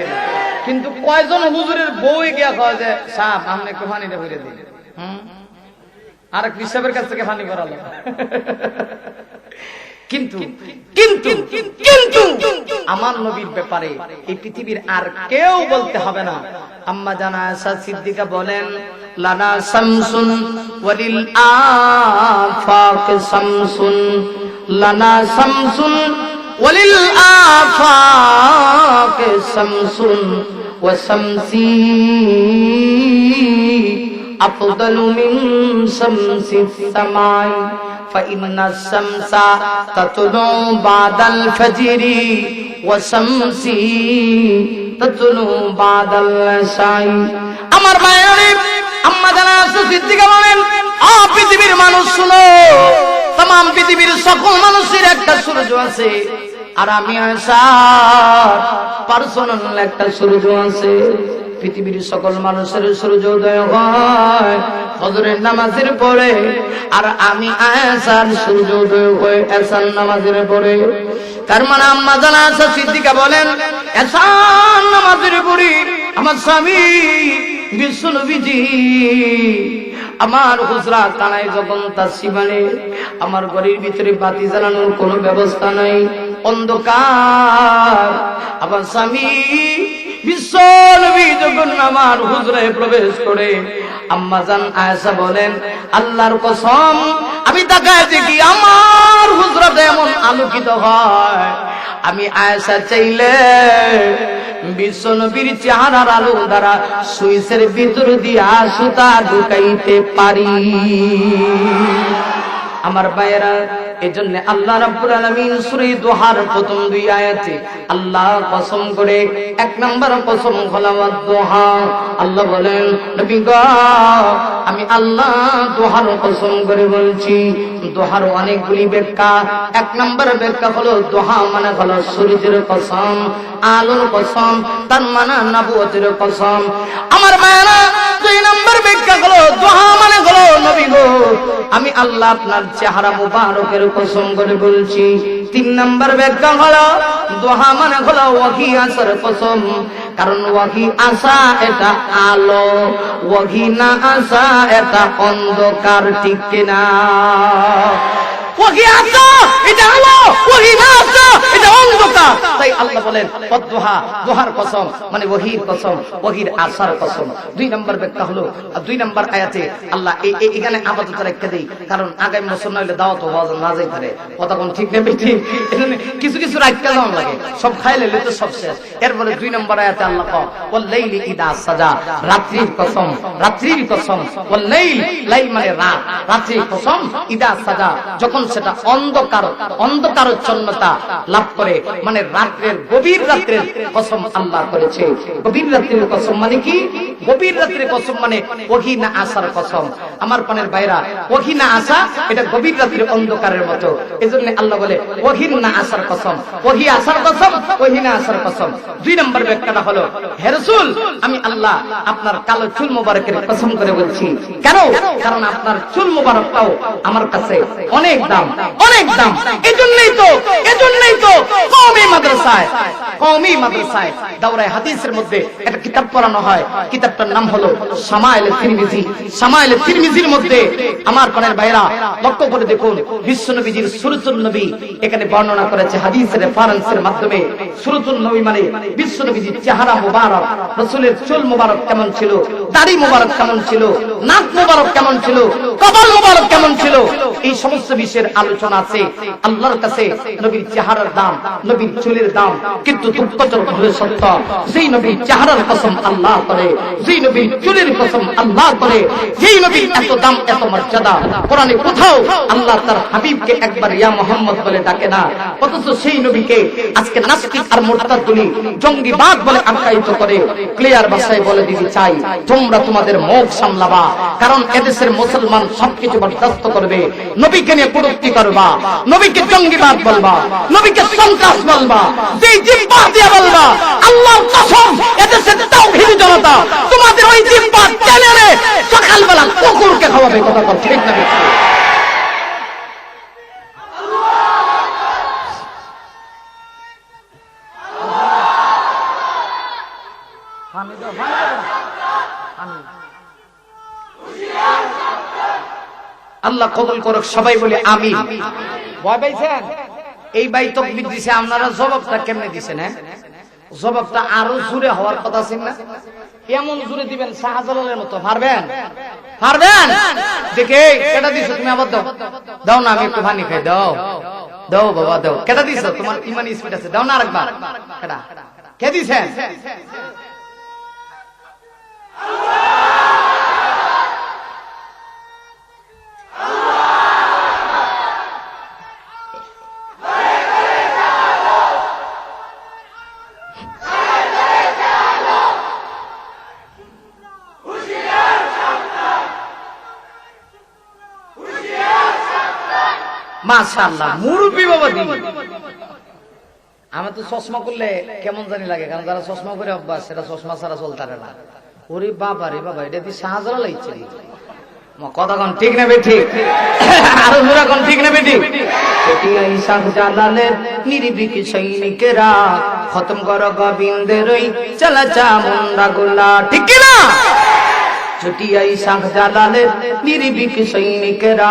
কিন্তু কয়জন হুজুরের বউ গিয়া কয় যে সাহেব আপনি একটু পানিটা ভরে দিন, আর এক হিসাবের কাছ থেকে পানি ভরালো। কিন্তু কিন্তু কিন্তু আমার নবীর ব্যাপারে এই পৃথিবীর আর কেউ বলতে হবে না। আম্মা জানা আয়েশা সিদ্দিকা বলেন, লানা শামসুন ওয়ালিল আফাক শামসুন, লানা শামসুন ওয়ালিল আফাক শামসুন ওয়া শামসি আফদালু মিন শামসিস সামাই فإن الشمس تطلع بعد الفجر والشمس تطلع بعد العشاء। আমার ভাইরে আম্মা জানা সিদ্দিকা বলেন, পৃথিবীর মানুষ শুনো, तमाम পৃথিবীর সকল মানুষের একটা সূর্য আছে, আর আমি আয়েশা পার্সোনাল একটা সূর্য আছে। পৃথিবীর সকল মানুষের সূর্যোদয় হয় ফজরের নামাজের পরে, আর আমি আয়েশার সূর্যোদয় হয় এশার নামাজের পরে। তার মানে আম্মা জানা আয়েশা সিদ্দিকা বলেন, এশার নামাজের পরে আমার স্বামী বিশ্ব নবীজি আমার হুজরা কানায় যখন তার সীমানে, আমার ঘরের ভিতরে বাতি জ্বালানোর কোনো ব্যবস্থা নাই, অন্ধকার। আমার স্বামী বিশ্ব নবী যখন আমার হুজরায় প্রবেশ করে, আম্মা জান আয়েশা বলেন, আল্লাহর কসম আমি তাকায় দেখি আমার হুজরাতে এমন আলোকিত হয়, আমি আয়েশা চাইলে বিশ্ব নবীর চেহারার আলো দ্বারা সুইসের ভিতর দিয়া সুতা ঢুকাইতে পারি। আমার ভাইয়েরা, এজন্য আল্লাহ রাব্বুল আলামিন সূরা দুহার প্রথম দুই আয়াতে আল্লাহ কসম করে, এক নাম্বার কসম হলো দুহা। আল্লাহ বলেন, নবী গো আমি আল্লাহ দুহার কসম করে বলছি। দুহার অনেকগুলি ব্যাখ্যা। এক নাম্বার ব্যাখ্যা হলো দুহা মানে হলো সূর্যের কসম, আলোর কসম, তার মানে নবুয়তের কসম। আমার ভাইয়েরা, দুই নাম্বার ব্যাখ্যা হলো দুহা মানে হলো নবী গো আমি আল্লাহ আপনার চেহারা মুবারকের কসম করে বলছি। তিন নাম্বার ব্যাখ্যা হলো দুহা মানে হলো ওয়াহি আসার কসম, কারণ ওয়াহি আসা এটা আলো, ওয়াহি না আসা এটা অন্ধকার, ঠিক কিনা? ওয়াহি আসা এটা আলো, ওয়াহি না আসা এটা অন্ধকার। তাই আল্লাহ বলেন দুহা, দুহার কসম মানে ওয়াহির কসম, ওয়াহির আসার কসম। দুই নাম্বার ব্যাখ্যা হলো, দুই নাম্বার আয়াতে আল্লাহ এখানে আপাতত রেখে দেই, কারণ আগামী বছর নইলে দাওয়াত না যাই পারে। কথা কোন ঠিক নেই ঠিক, এজন্য কিছু কিছু রাখতে যাওয়া লাগে, সব খাইলে তো সব শেষ। এরপরে দুই নাম্বার আয়াতে আল্লাহ কয় ওয়াল লাইলি ইদা সাজা, রাত্রির কসম, রাত্রির কসম। ওয়াল লাইল, লাইল মানে রাত, রাত্রির কসম, ইদা সাজা যখন সেটা অন্ধকার, অন্ধকারচ্ছন্নতা লাভ করে, মানে রাত্রের, গভীর রাত্রের কসম আল্লাহ করেছে। গভীর রাত্রের কসম মানে কি? গভীর রাত্রের কসম মানে ওহি না আসার কসম। আমার পানের ভাইরা, ওহি না আসা এটা গভীর রাত্রের অন্ধকারের মতো। এজন্য আল্লাহ বলে ওহি না আসার কসম, ওহি আসার কসম, ওহি না আসার কসম। দুই নম্বর ব্যাখ্যাটা হলো, হে রাসূল আমি আল্লাহ আপনার কালো চুল মোবারকের কসম করে বলছি। কেন? কারণ আপনার চুল মোবারকটাও আমার কাছে অনেক দাম, অনেক দাম। এজন্যই তো কওমি মাদ্রাসায় দাওরায়ে হাদিসের মধ্যে একটা কিতাব পড়ানো হয়। কিতাবটার নাম হলো শামাইলে তিরমিজি। শামাইলে তিরমিজির মধ্যে আমার প্রাণের ভাইরা লক্ষ্য করে দেখুন, বিশ্বনবীজির সুরতুন নবী এখানে বর্ণনা করেছে হাদিসের রেফারেন্সের মাধ্যমে। সুরতুন নবী মানে বিশ্বনবীজির চেহারা মুবারক, রাসূলের চুল মুবারক কেমন ছিল, দাড়ি মুবারক কেমন ছিল, নাক মুবারক কেমন ছিল, কপাল মুবারক কেমন ছিল, এই সমস্ত বিষয়ের আলোচনা আছে। আল্লাহর কাছে নবীর চেহারার দাম, নবীর চুলের দাম, কিন্তু দুঃখজনক হলে সত্য, যেই নবীর চেহারার কসম আল্লাহ করে, যেই নবীর চুলের কসম আল্লাহ করে, যেই নবীর এত দাম, এত মর্যাদা, কোরআনে কোথাও আল্লাহ তার হাবিবকে একবার ইয়া মুহাম্মদ বলে ডাকে না। অথচ সেই নবীকে আজকে নাস্তিক আর মুরতাদগুলি জঙ্গিবাদ বলে আখ্যায়িত করে। ক্লিয়ার ভাষায় বলে দিতে চাই, তোমরা তোমাদের মুখ সামলাবা, কারণ এদেশের মুসলমান সবকিছু বরদাস্ত করবে। নবীকে নিয়ে কটূক্তি করবা, নবীকে জঙ্গিবাদ বলবা, নবীকে সন্ত্রাস বলবা, যেই জিহ্বা দিয়ে বলবা, আল্লাহর কসম এদেশের তাওহীদি জনতা তোমাদের ওই জিহ্বা টেনে এনে সকালবেলা কুকুরকে খাওয়াবে। কথা বল ঠিক না? আল্লাহ কবুল করুক, সবাই বলে আমিন। ভয় পাইছেন? এই ভাই তাকবীর দিছে, আপনারা জবাবটা কেমনে দিছেন? জবাবটা আরো জোরে হওয়ার কথা ছিল না? এমন জোরে দিবেন শাহজালালের মতো। পারবেন? পারবেন? দেখে কেটা দিছো তুমি? আবার দাও, দাও না, আমি একটু পানি খাই। দাও দাও বাবা দাও। কেটা দিছো? তোমার ইমান স্পিড আছে, দাও না আরেকবার। কেটা কে দিছেন? মাশাআল্লাহ, মুরব্বি বাবা দি। আমি তো চশমা করলে কেমন জানি লাগে, কারণ যারা চশমা করে অভ্যাস সেটা চশমা ছাড়া চলতারে না। ওরে বাবা রে বাবা, এটা দিয়ে শাহজালাল লাগছে। কথা কোন ঠিক না বেঠিক? আরো জোরে কোন ঠিক না বেঠিক? এই শাহজালালের নির্ভীক সৈনিকেরা খতম করো গোবিন্দের ওই চালা চামুন্ডা গোলা। ঠিক কি না? ছুটিয়াই শাহজালালের নির্ভীক সৈনিকেরা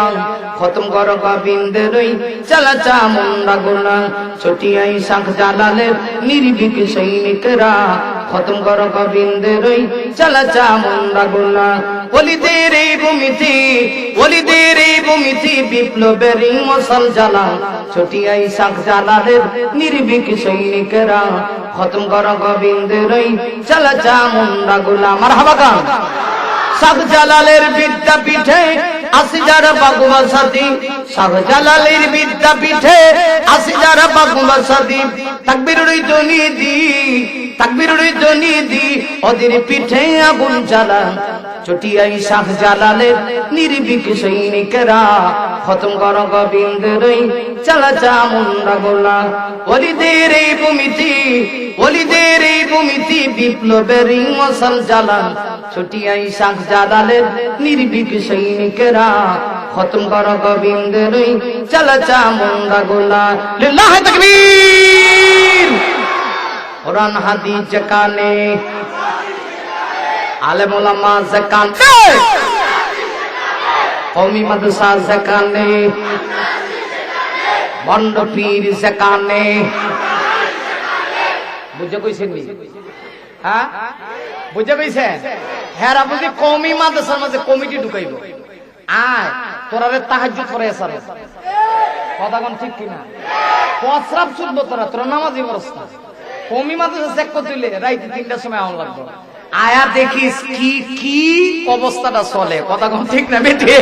খতম করো গোবিন্দের ওই চালা চামুন্ডা গোলা। ছুটিয়াই শাহজালালের নির্ভীক সৈনিকেরা খতম করো গোবিন্দের ওই চালা চামুন্ডা গোলা। ওলিদের এই ভূমিতে, ওলিদের এই ভূমিতে বিপ্লবের মশাল জ্বালা। ছুটিয়াই শাহজালালের নির্ভীক সৈনিকেরা খতম করো গোবিন্দের ওই চালা চামুন্ডা গোলা। মারহাবা গান। শাহজালালের বিদ্যাপীঠে আসি যারা বাগুবাসাদি, শাহজালালের বিদ্যাপীঠে আসি যারা বাগুবাসাদি। তাকবীরের ধ্বনি দি, তাকবীরের ধ্বনি দি, ওদের পিঠে আগুন জ্বালা। ছুটিয়াই শাহজালালের নির্ভীক সৈনিকেরা খতম করো গোবিন্দের ওই চালা চামুন্ডা গোলা। ওলিদের এই ভূমিতে, ওলিদের এই ভূমিতে বিপ্লবের মশাল জ্বালা। ছুটিয়াই শাহজালালের নির্ভীক সৈনিকেরা খতম করো গোবিন্দের ওই চালা চামুন্ডা গোলা। লিল্লাহি তাকবীর। কোরআন হাদিস যেখানে, আলেম ওলামা যেখানে, কওমি মাদ্রাসা যেখানে, বন্ড পীর যেখানে। বুঝে কইছেন নি? হ্যাঁ বুঝে কইছেন? হেরা বুঝি কওমি মাদ্রাসার মাঝে কমিটি ঢুকাইব। আয় তোরারে তাহাজ্জুদ পড়ে আসার কথা কোন ঠিক কিনা? প্রস্রাব ছুটবো তোরা, তোরা নামাজি বরস না। কওমি মাদ্রাসা চেক করতে দিলে রাইতে 3টার সময় আউন লাগবে। আয়া দেখিস কি কি অবস্থাটা চলে। কথা কোন ঠিক না বেটে?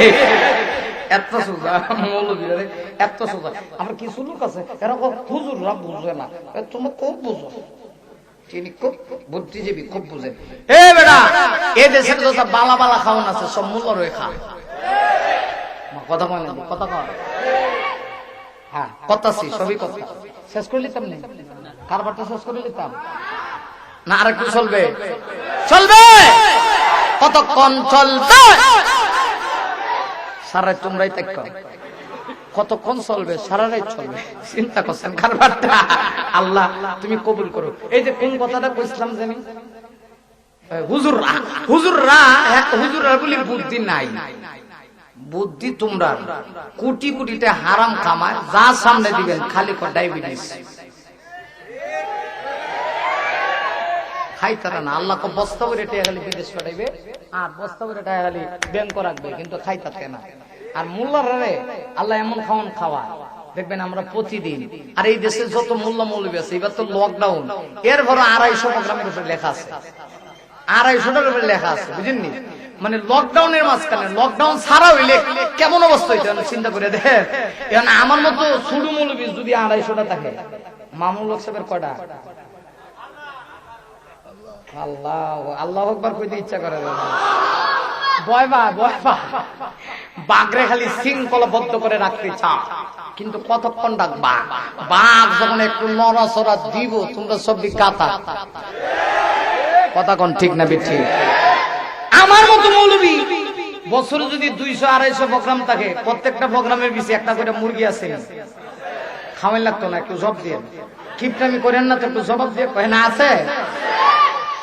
এত সোজা মৌলবীরা, এত সোজা। আমার কিছু লোক আছে এরকম হুজুররা বুঝে না, তোমরা খুব বুঝো, তিনি খুব বুদ্ধিজীবী, খুব বুঝে। এ বেটা, এ দেশের যত বালা বালা খাওয়ান আছে সব মূল্য রয়ে খা। কথা কয় না? কথা কয়? হ্যাঁ কথাছি, সবই কথা। শেষ করে নিতাম না, কারবারটা শেষ করে নিতাম না। আর একটু চলবে, চলবে, কতক্ষণ চলবে? সারা তোমরাই তাক কতক্ষণ চলবে? সারা রাত চলবে। চিন্তা করছেন কারবারটা? আল্লাহ তুমি কবুল করো। এই যে কোন কথাটা কইছিলাম জানি, হুজুররা, হুজুররা, হুজুররা বলি বুদ্ধি নাই। বুদ্ধি তোমরা কোটি কোটিতে হারাম কামায়, যা সামনে দিবেন খালি ডায়াবেটিস খাইতারা না। আল্লাহ বস্তা করে টাকা খালি বিদেশ পাঠাইবে, আর বস্তা করে টাকা খালি ব্যাংক রাখবে, কিন্তু খাইতাতে না। আর মোল্লারে আল্লাহ এমন খাওয়ান খাওয়া দেখবেন আমরা প্রতিদিন। আর এই দেশে যত মোল্লা মৌলবী আছে, এবার তো লকডাউন, এর ভরে 250 প্রোগ্রামের উপরে লেখা আছে, 250টার উপরে লেখা আছে, বুঝেননি? মানে লকডাউনের মাঝখানে, লকডাউন ছাড়া হইলে কেমন অবস্থা হইতো চিন্তা করে দেখেন। এখন আমার মতো শুরু মৌলবী যদি 250টা থাকে, মামুল লোক সাহেবের কয়টা? আল্লাহ আল্লাহু আকবার কইতে ইচ্ছা করে না। ভয় পা বাঘরে খালি শৃঙ্খলাবদ্ধ করে রাখতে চাও, কিন্তু কতক্ষণ ডাকবা? বাঘ যখন একটু নড়াচড়া দিব তোমরা সব গাতা। কথা কোন ঠিক না বেঠিক? আমার মতো মৌলবী বছরে যদি 200-250 প্রোগ্রাম থাকে, প্রত্যেকটা প্রোগ্রামের পিছিয়ে একটা করে মুরগি আছে, খাওয়াই লাগতো না? একটু জব দিয়ে কিপটামি করেন না তো, একটু জবাব দিয়ে কয় না আছে।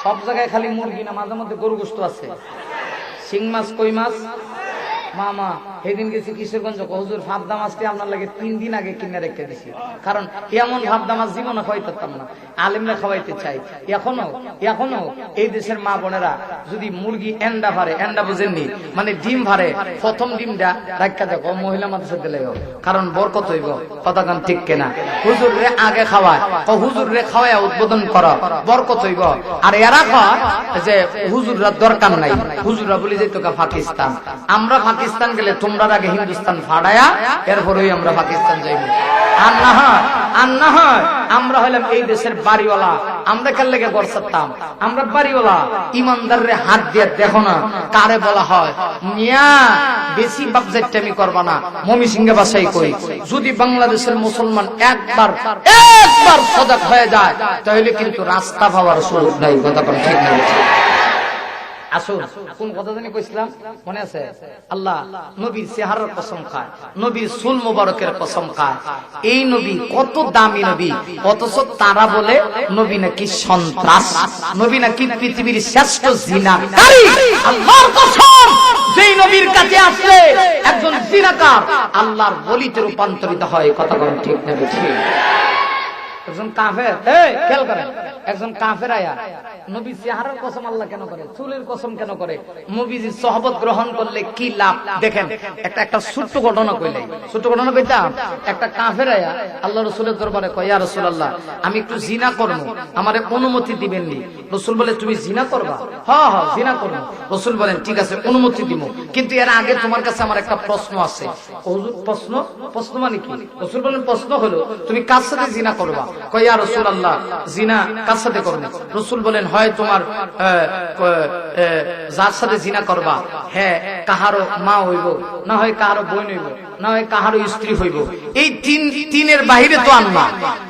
সব জায়গায় খালি মুরগি না, মাঝে মধ্যে গরু গোশত আছে, শিং মাছ, কই মাছ। মামা সেদিন গেছি কিশোরগঞ্জ, হুজুর ভাবদা মাছটি আপনার লাগে 3 দিন আগে কিনে রেখে দিছি, কারণ এমন ভাবদা মাছ জীবনে খাওয়াইতাম না, আলেমরা খাওয়াইতে চাই। এখনো এই দেশের মা বোনেরা যদি মুরগি এন্ডা ভারে, এন্ডা বুঝেননি মানে ডিম ভারে, প্রথম ডিমটা রাখা দেখো মহিলা মাদ্রাসা দিলে, কারণ বরকত হইব। কথা কান ঠিক কেনা? হুজুর রে আগে খাওয়ায়, হুজুর রে খাওয়ায় উদ্বোধন করা, বরকত হইব। আর এরা কয় যে হুজুররা দরকার নাই, হুজুররা বলি যে তোকে পাকিস্তান, আমরা পাকিস্তান গেলে তোমরা আগে হিন্দুস্তান ফাড়ায়া এরপরেই আমরা পাকিস্তান যাইব। আর না হয় আমরা হইলাম এই দেশের বাড়িওয়ালা, আমরা কার লেগে বর্ষাতাম, আমরা বাড়িওয়ালা। ইমানদাররে হাত দিয়ে দেখো না কারে বলা হয় মিয়া বেশি বাপজেট্টামি করবা না। মমি সিংহে বাসাই কই, যদি বাংলাদেশের মুসলমান একবার সজাগ হয়ে যায় তাহলে কিন্তু রাস্তা পাওয়ার সুযোগ নাই। কথা ঠিক না? আসুন, কোন কথা জানি কইছিলাম মনে আছে? আল্লাহ নবীর চেহারার কসম খায়, নবীর চুল মোবারকের কসম খায়। এই নবী কত দামি নবী, অথচ তারা বলে নবী নাকি সন্ত্রাস, নবী নাকি পৃথিবীর শ্রেষ্ঠ জিনাকারী। আল্লাহর কসম, যেই নবীর কাছে আসলে একজন জিনাকার আল্লাহর ওলিতে রূপান্তরিত হয়। কথা বলেন ঠিক না বেঠিক? একজন কাফের, খেয়াল করেন, একজন কাফের আয়া নবী চেহারার কসম আল্লাহ কেন করে, চুলের কসম কেন করে? নবীজির সহবত গ্রহণ করলে কি লাভ দেখেন। একটা ছোট্ট ঘটনা কইলাই, ছোট্ট ঘটনা কইতাম। একটা কাফের আয়া আল্লাহ রাসূলের দরবারে কয়, ইয়া রাসূলুল্লাহ আমি একটু জিনা করব, আমারে অনুমতি দিবেন নি? রাসূল বলে তুমি জিনা করবা? হ্যাঁ জিনা করব। রাসূল বলেন ঠিক আছে অনুমতি দিব, কিন্তু এর আগে তোমার কাছে আমার একটা প্রশ্ন আছে। হুজুর প্রশ্ন মানে কি? রাসূল বলেন প্রশ্ন হলো তুমি কার সাথে জিনা করবা? কয় ইয়া রাসূলুল্লাহ জিনা কার সাথে করব? রাসূল বলেন হয় তোমার যার সাথে জিনা করবা, হ্যাঁ কাহারো মা হইব, না হয় কাহারো বোন হইব, না হয় কাহারো স্ত্রী হইব, এই তিনের বাহিরে তো আনবা,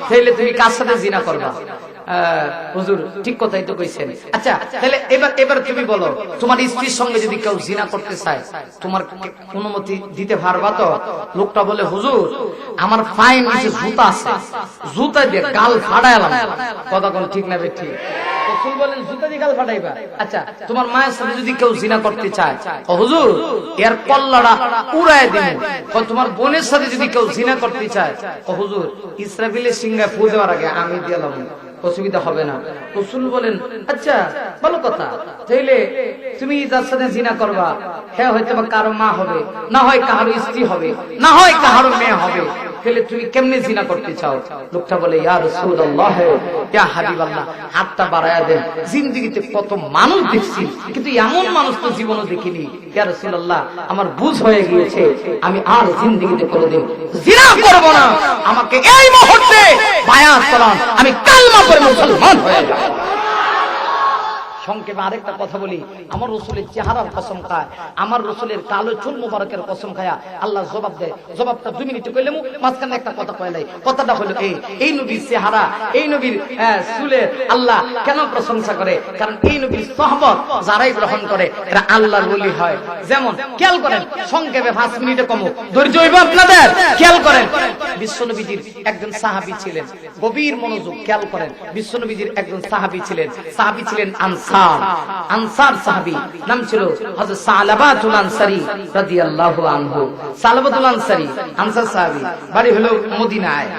তাহলে তুমি কার সাথে জিনা করবা? হুজুর ঠিক কথাই তো কইছেন। আচ্ছা তাহলে এবার তুমি বলো, তোমার স্ত্রীর সঙ্গে যদি কেউ জিনা করতে চায় তোমার অনুমতি দিতে পারবা তো? লোকটা বলে হুজুর আমার ফাইন নিচে জুতা আছে, জুতা দিয়ে গাল ফাড়াইলাম। কথা কোন ঠিক না বেঠিক? রাসূল বলেন জুতা দিয়ে গাল ফাটাইবা? আচ্ছা তোমার মায়ের সাথে যদি কেউ জিনা করতে চায়, হুজুর এর কল্লাটা উড়ায় দিন। তোমার বোনের সাথে যদি কেউ জিনা করতে চায়, হুজুর ইসরাফিলের সিংহায় ফু দেওয়ার আগে আমি দিলাম, অসুবিধা হবে না। রাসূল বলেন আচ্ছা ভালো কথা, তাইলে তুমি যার সাথে জিনা করবা হ্যাঁ হয়তো বা কারো মা হবে, না হয় কারো স্ত্রী হবে, না হয় কারো মেয়ে হবে, তাহলে তুমি কেমনে জিনা করতে চাও? লোকটা বলে ইয়া রাসূলুল্লাহ ইয়া হাবিবাল্লাহ, হাতটা বাড়ায়া দেন। জিন্দেগিতে কত মানুষ দেখছি কিন্তু এমন মানুষ তো জীবনে দেখিনি। ইয়া রাসূলুল্লাহ আমার বুঝ হয়ে গিয়েছে, আমি আর জিন্দেগিতে কোনোদিন জিনা করব না, আমাকে এই মুহূর্তে বায়াত করান, আমি কালমা পড়ে মুসলমান হয়ে যাব। সংক্ষেপে আরেকটা কথা বলি, আমার রসুলের চেহারার কসম খায়, আমার রসুলের কালো চুল মুবারকের কসম খায়া আল্লাহ জবাব দেয়। জবাবটা 2 মিনিটে কইলে মাঝখানে একটা কথা কইলাই। কথাটা হলো এই নবীর চেহারা, এই নবীর চুলের আল্লাহ কেন প্রশংসা করে? কারণ এই নবীর সহবত যারাই গ্রহণ করে এরা আল্লাহর ওলি হয়। যেমন খেয়াল করেন, সংক্ষেপে 5 মিনিটে কম ধৈর্য হইব আপনাদের। খেয়াল করেন, বিশ্বনবীজির একজন সাহাবী ছিলেন, গভীর মনোযোগ খেয়াল করেন। বিশ্বনবীজির একজন সাহাবী ছিলেন আনসার সাহাবী, নাম ছিল হযরত সালাবাতুল আনসারী রাদিয়াল্লাহু আনহু। সালাবাতুল আনসারী আনসার সাহাবী, বাড়ি হলো মদিনায়।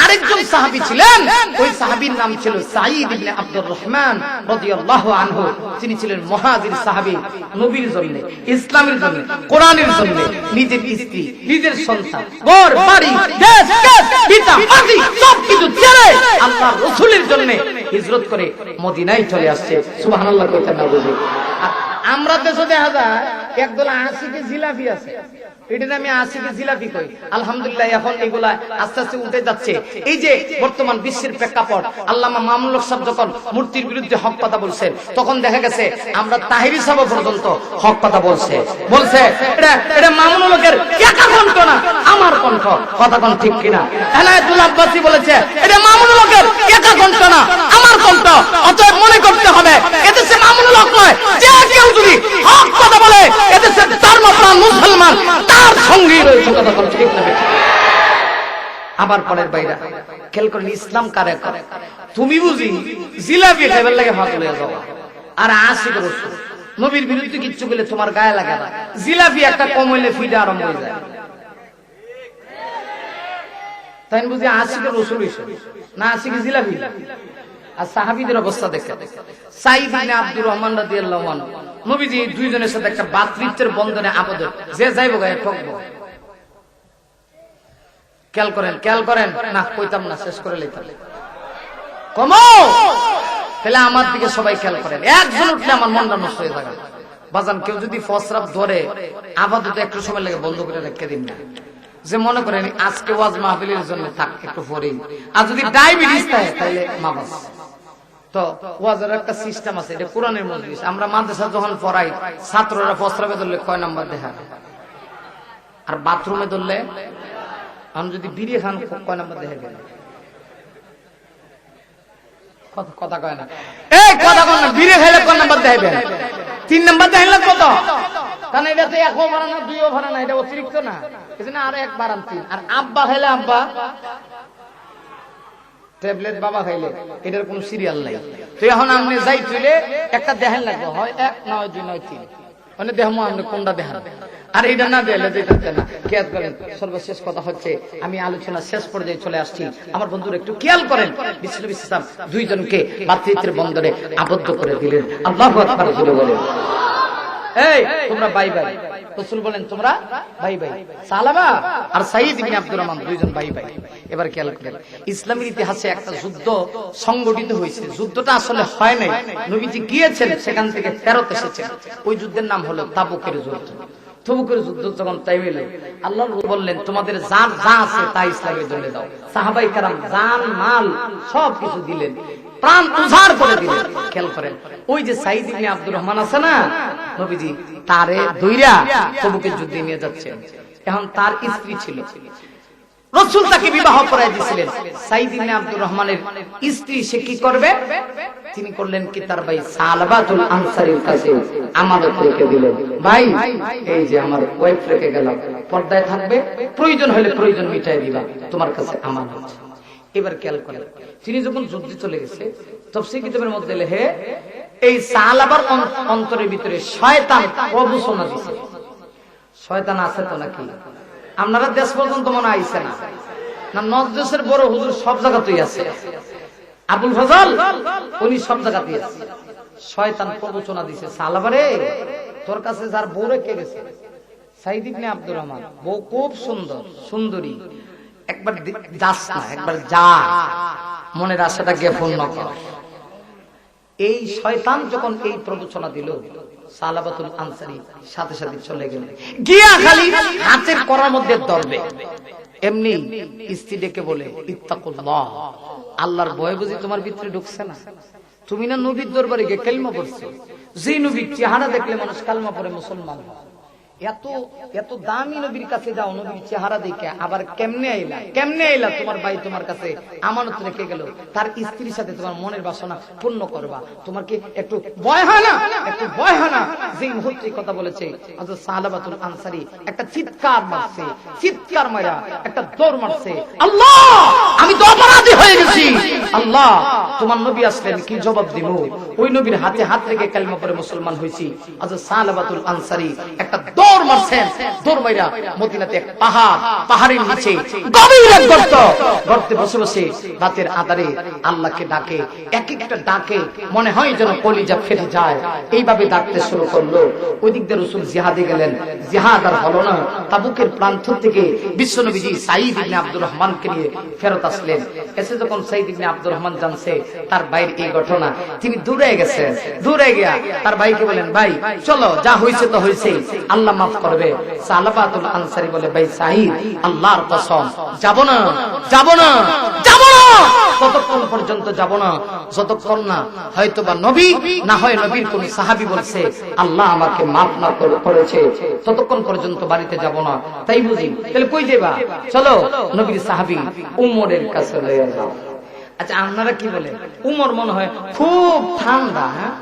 আরেকজন সাহাবী ছিলেন, ওই সাহাবীর নাম ছিল সাঈদ ইবনে আব্দুর রহমান রাদিয়াল্লাহু আনহু। তিনি ছিলেন মুহাজির সাহাবী। নবীর জন্য, ইসলামের জন্য, কোরআনের জন্য নিজের স্ত্রী, নিজের সন্তান, ঘর বাড়ি, দেশ পিতা মাতা সবকিছু ছেড়ে আল্লাহর রাসূলের জন্য হিজরত করে মদিনায় চলে আসছে। সুবহানাল্লাহ কইতে না বুঝি। আমরা দেশে দেখা যায় একদল আশিকে জিলাপি আছে, এটা আমি আশিকে জিলাপি কই। আলহামদুলিল্লাহ এখন এগুলা আস্তে আস্তে উঠে যাচ্ছে। এই যে বর্তমান বিশ্বের প্রেক্ষাপট, আল্লামা মামুনুল হক সাহেব যখন মূর্তির বিরুদ্ধে হক কথা বলছেন, তখন দেখা গেছে আমরা তাহিরি সাহেব পর্যন্ত হক কথা বলছে এটা মামুনুল হকের একা কণ্ঠ না, আমার কণ্ঠ। কথা কোন ঠিক কিনা? এনায়েতুল আব্বাসী বলেছে এটা মামুনুল হকের একা কণ্ঠ না, আমার কণ্ঠ। অতএব মনে করতে হবে এদেশে মামুনুল হক নয়, যে কেউ যদি হক কথা বলে এদেশে ধর্মপ্রাণ মুসলমান তার সঙ্গী রয়েছে। কথা কোন ঠিক না? আবার পরের বাইরা খেয়াল করেন, ইসলাম কারে করে? তুমি বুঝি জিলাপি খাইবার লাগে ভাত লইয়া যাওয়া, আর আশিক রাসূল নবীর বিরুদ্ধে কিচ্ছু বলে তোমার গায়ে লাগে না। জিলাপি একটা কম হইলে ফিডা আরম্ভ হয়ে যায়। তাই বুঝি আশিকের রাসূল হইছে না আশিকে জিলাপি? আর সাহাবীদের অবস্থা দেখে, সাঈদ ইবনে আব্দুর রহমান রাদিয়াল্লাহু আনহু নবীজি দুইজনের সাথে একটা ভাতৃত্বের বন্ধনে আবদ্ধ, যে যাইবো গায়ে ঠকবো। খেয়াল করেন না, কইতাম না, শেষ করে লইতাম। কমো তাহলে আমার দিকে সবাই খেয়াল করেন। একজন উঠলে আমার মনটা নষ্ট হয়ে যাবে। বাজান কেউ যদি ফসরাব ধরে আপাতত একটু সময় লাগে বন্ধ করে রেখে দিন না। যে মনে করেন আজকে ওয়াজ মাহফিলের জন্য থাক একটু পরেই, আর যদি ডায়াবেটিস থাকে তাহলে মাবাস। তো ওয়াজের একটা সিস্টেম আছে, এটা কোরআনের মজলিস। আমরা মাদ্রাসা যখন পড়াই, ছাত্ররা ফসরাবে ধরলে কয় নাম্বার দেখা, আর বাথরুমে ধরলে আমি যদি বিড়ি খান কয় নাম্বার দেখে গেল? কথা কয় না, এই কথা কয় না। বিড়ি খাইলে কয় নাম্বার দেখবেন? 3 নাম্বার দেখলে কত? কারণ এটা তো 1ও ভাড়া না 2ও ভাড়া না, এটা অতিরিক্ত না, এজন্য আরো 1 বাড়ান 3। আর আব্বা খাইলে আব্বা, ট্যাবলেট বাবা খাইলে, এটার কোনো সিরিয়াল নাই। তো এখন আপনি যাই তুলে একটা দেখেন লাগবে, হয় 1 নয় 2 নয় 3, মানে দেখবো আপনি কোনটা দেখান। আর এটা না দিলে যেতে না। খেয়াল করেন, সর্বশেষ কথা হচ্ছে, আমি আলোচনা শেষ পর্যায়ে চলে আসছি। আমার বন্ধুরা একটু খেয়াল করেন, বিশ্বনবী ইসলাম দুইজনকে ভাতৃত্বের বন্ধনে আবদ্ধ করে দিলেন। আল্লাহু আকবার বলে বলেন, এই তোমরা ভাই ভাই। রাসূল বলেন তোমরা ভাই ভাই। সালাবা আর সাঈদ ইবনে আব্দুর রহমান দুইজন ভাই ভাই। এবার খেয়াল করেন, ইসলামের ইতিহাসে একটা যুদ্ধ সংগঠিত হয়েছে। যুদ্ধটা আসলে হয় নাই, নবীজি গিয়েছেন, সেখান থেকে ফেরত এসেছেন। ওই যুদ্ধের নাম হলো তাবুকের যুদ্ধ। তাবুকের যুদ্ধ যখন টাইম এলো, আল্লাহ বললেন তোমাদের জান যা আছে তা ইসলামের জন্য দাও। সাহাবায়ে কেরাম জান মাল সবকিছু দিলেন, প্রাণ উজাড় করে দিলেন। খেয়াল করেন, ওই যে সাঈদ ইবনে আব্দুর রহমান আছে না, নবীজি তারে দইরা তাবুকের যুদ্ধে নিয়ে যাচ্ছেন। এখন তার স্ত্রী ছিল, রাসূল তাকে বিবাহ করায় দিয়েছিলেন। সাঈদ ইবনে আব্দুর রহমানের স্ত্রী সে কি করবে? তিনি করলেন কি, তার ভাই সালবাতুল আনসারীর কাছে আমানত রেখে দিলেন, ভাই এই যে আমার ওয়াইফ রেখে গেলাম, পর্দায় থাকবে, প্রয়োজন হলে প্রয়োজন মিটাই দিবা, তোমার কাছে আমানত। এবার খেয়াল করেন, তিনি যখন যুদ্ধে চলে গেছে, তাফসীর কিতাবের মধ্যে লেখে এই সালাবার অন্তরের ভিতরে শয়তান প্রবঞ্চনা দিছে। শয়তান আছে তো নাকি? আপনারা দেশ পর্যন্ত মনে আইছে না, না নজদেশের বড় হুজুর সব জায়গাতেই আছে, আবুল ফজল উনি সব জায়গাতেই আছে। শয়তান প্রবঞ্চনা দিছে, সালাবারে তোর কাছে যার বউ রেখে গেছে সাঈদ ইবনে আব্দুর রহমান, বউ খুব সুন্দর সুন্দরী, একবার যাস না, একবার যা, মনের আশাটা জ্ঞাপন কর। এই শয়তান যখন এই প্রবচনা দিল, সালাবাতুল আনসারী সাথে সাথে চলে গেল, গিয়া খালি হাতের করার মধ্যে ধরবে, এমনি স্ত্রী ডেকে বলে ইত্তাকুল্লাহ, আল্লাহর ভয় বুঝি তোমার ভিতরে ঢুকছে না? তুমি না নবীর দরবারে গিয়ে কালিমা পড়ছো, যে নবীর চেহারা দেখলে মানুষ কালিমা পড়ে মুসলমান হয়। এত এত দামি নবীর কাছে যাও, নবীর চেহারা দেখে আবার কেমনে আইলা? তোমার ভাই তোমার কাছে আমানত রেখে গেল, তার স্ত্রীর সাথে তোমার মনের বাসনা পূর্ণ করবা, তোমার কি একটু ভয় হয় না? একটু ভয় হয় না? যে মুহূর্তে কথা বলেছে হযরত সালাবাতুল আনসারী একটা চিৎকার মারছে, চিৎকার মারা একটা দৌড় মারছে, আল্লাহ আমি তো অপরাধী হয়ে গেছি, আল্লাহ তোমার নবী আসলেন, কি জবাব দিব? ওই নবীর হাতে হাত রেখে কালিমা পড়ে মুসলমান হয়েছি। হযরত সালাবাতুল আনসারী একটা দৌড় মারছেন, দৌড় মাইরা মদিনাতে এক পাহাড়ের নিচে গভীর এক গর্তে বসে বসে রাতের আঁধারে আল্লাহকে ডাকে। এক একটা ডাকে মনে হয় যেন কলিজা ফেটে যায়, এইভাবে ডাকতে শুরু করলো। ওই দিক দিয়ে রাসূল জিহাদে গেলেন, জিহাদ আর হলো না। তাবুকের প্রান্ত থেকে বিশ্বনবীজি সাঈদ ইবনে আব্দুর রহমানকে নিয়ে ফেরত আসলেন। এসে যখন সাঈদ ইবনে আব্দুর রহমান জানছে তার ভাইয়ের এই ঘটনা, তিনি দূরে গেছেন। দূরে গিয়া তার ভাইকে বলেন, ভাই চলো, যা হয়েছে তো হয়েছে, আল্লাহ মাফ করবে। সালাবাতুল আনসারী বলে, ভাই সাঈদ, আল্লাহর কসম যাব না, যাব না, যাব না, ততক্ষণ পর্যন্ত যাব না যতক্ষণ না হয়তো বা নবী, না হয় নবীর কোন সাহাবী বলছে আল্লাহ আমাকে মাফ না করেছে, ততক্ষণ পর্যন্ত বাড়িতে যাব না। তাই বুঝি, তাহলে কই যাবা? চলো নবীর সাহাবী উমরের কাছে লয়ে যাও। আচ্ছা আপনারা কি বলে? উমর মনে হয় খুব ঠান্ডা, হ্যাঁ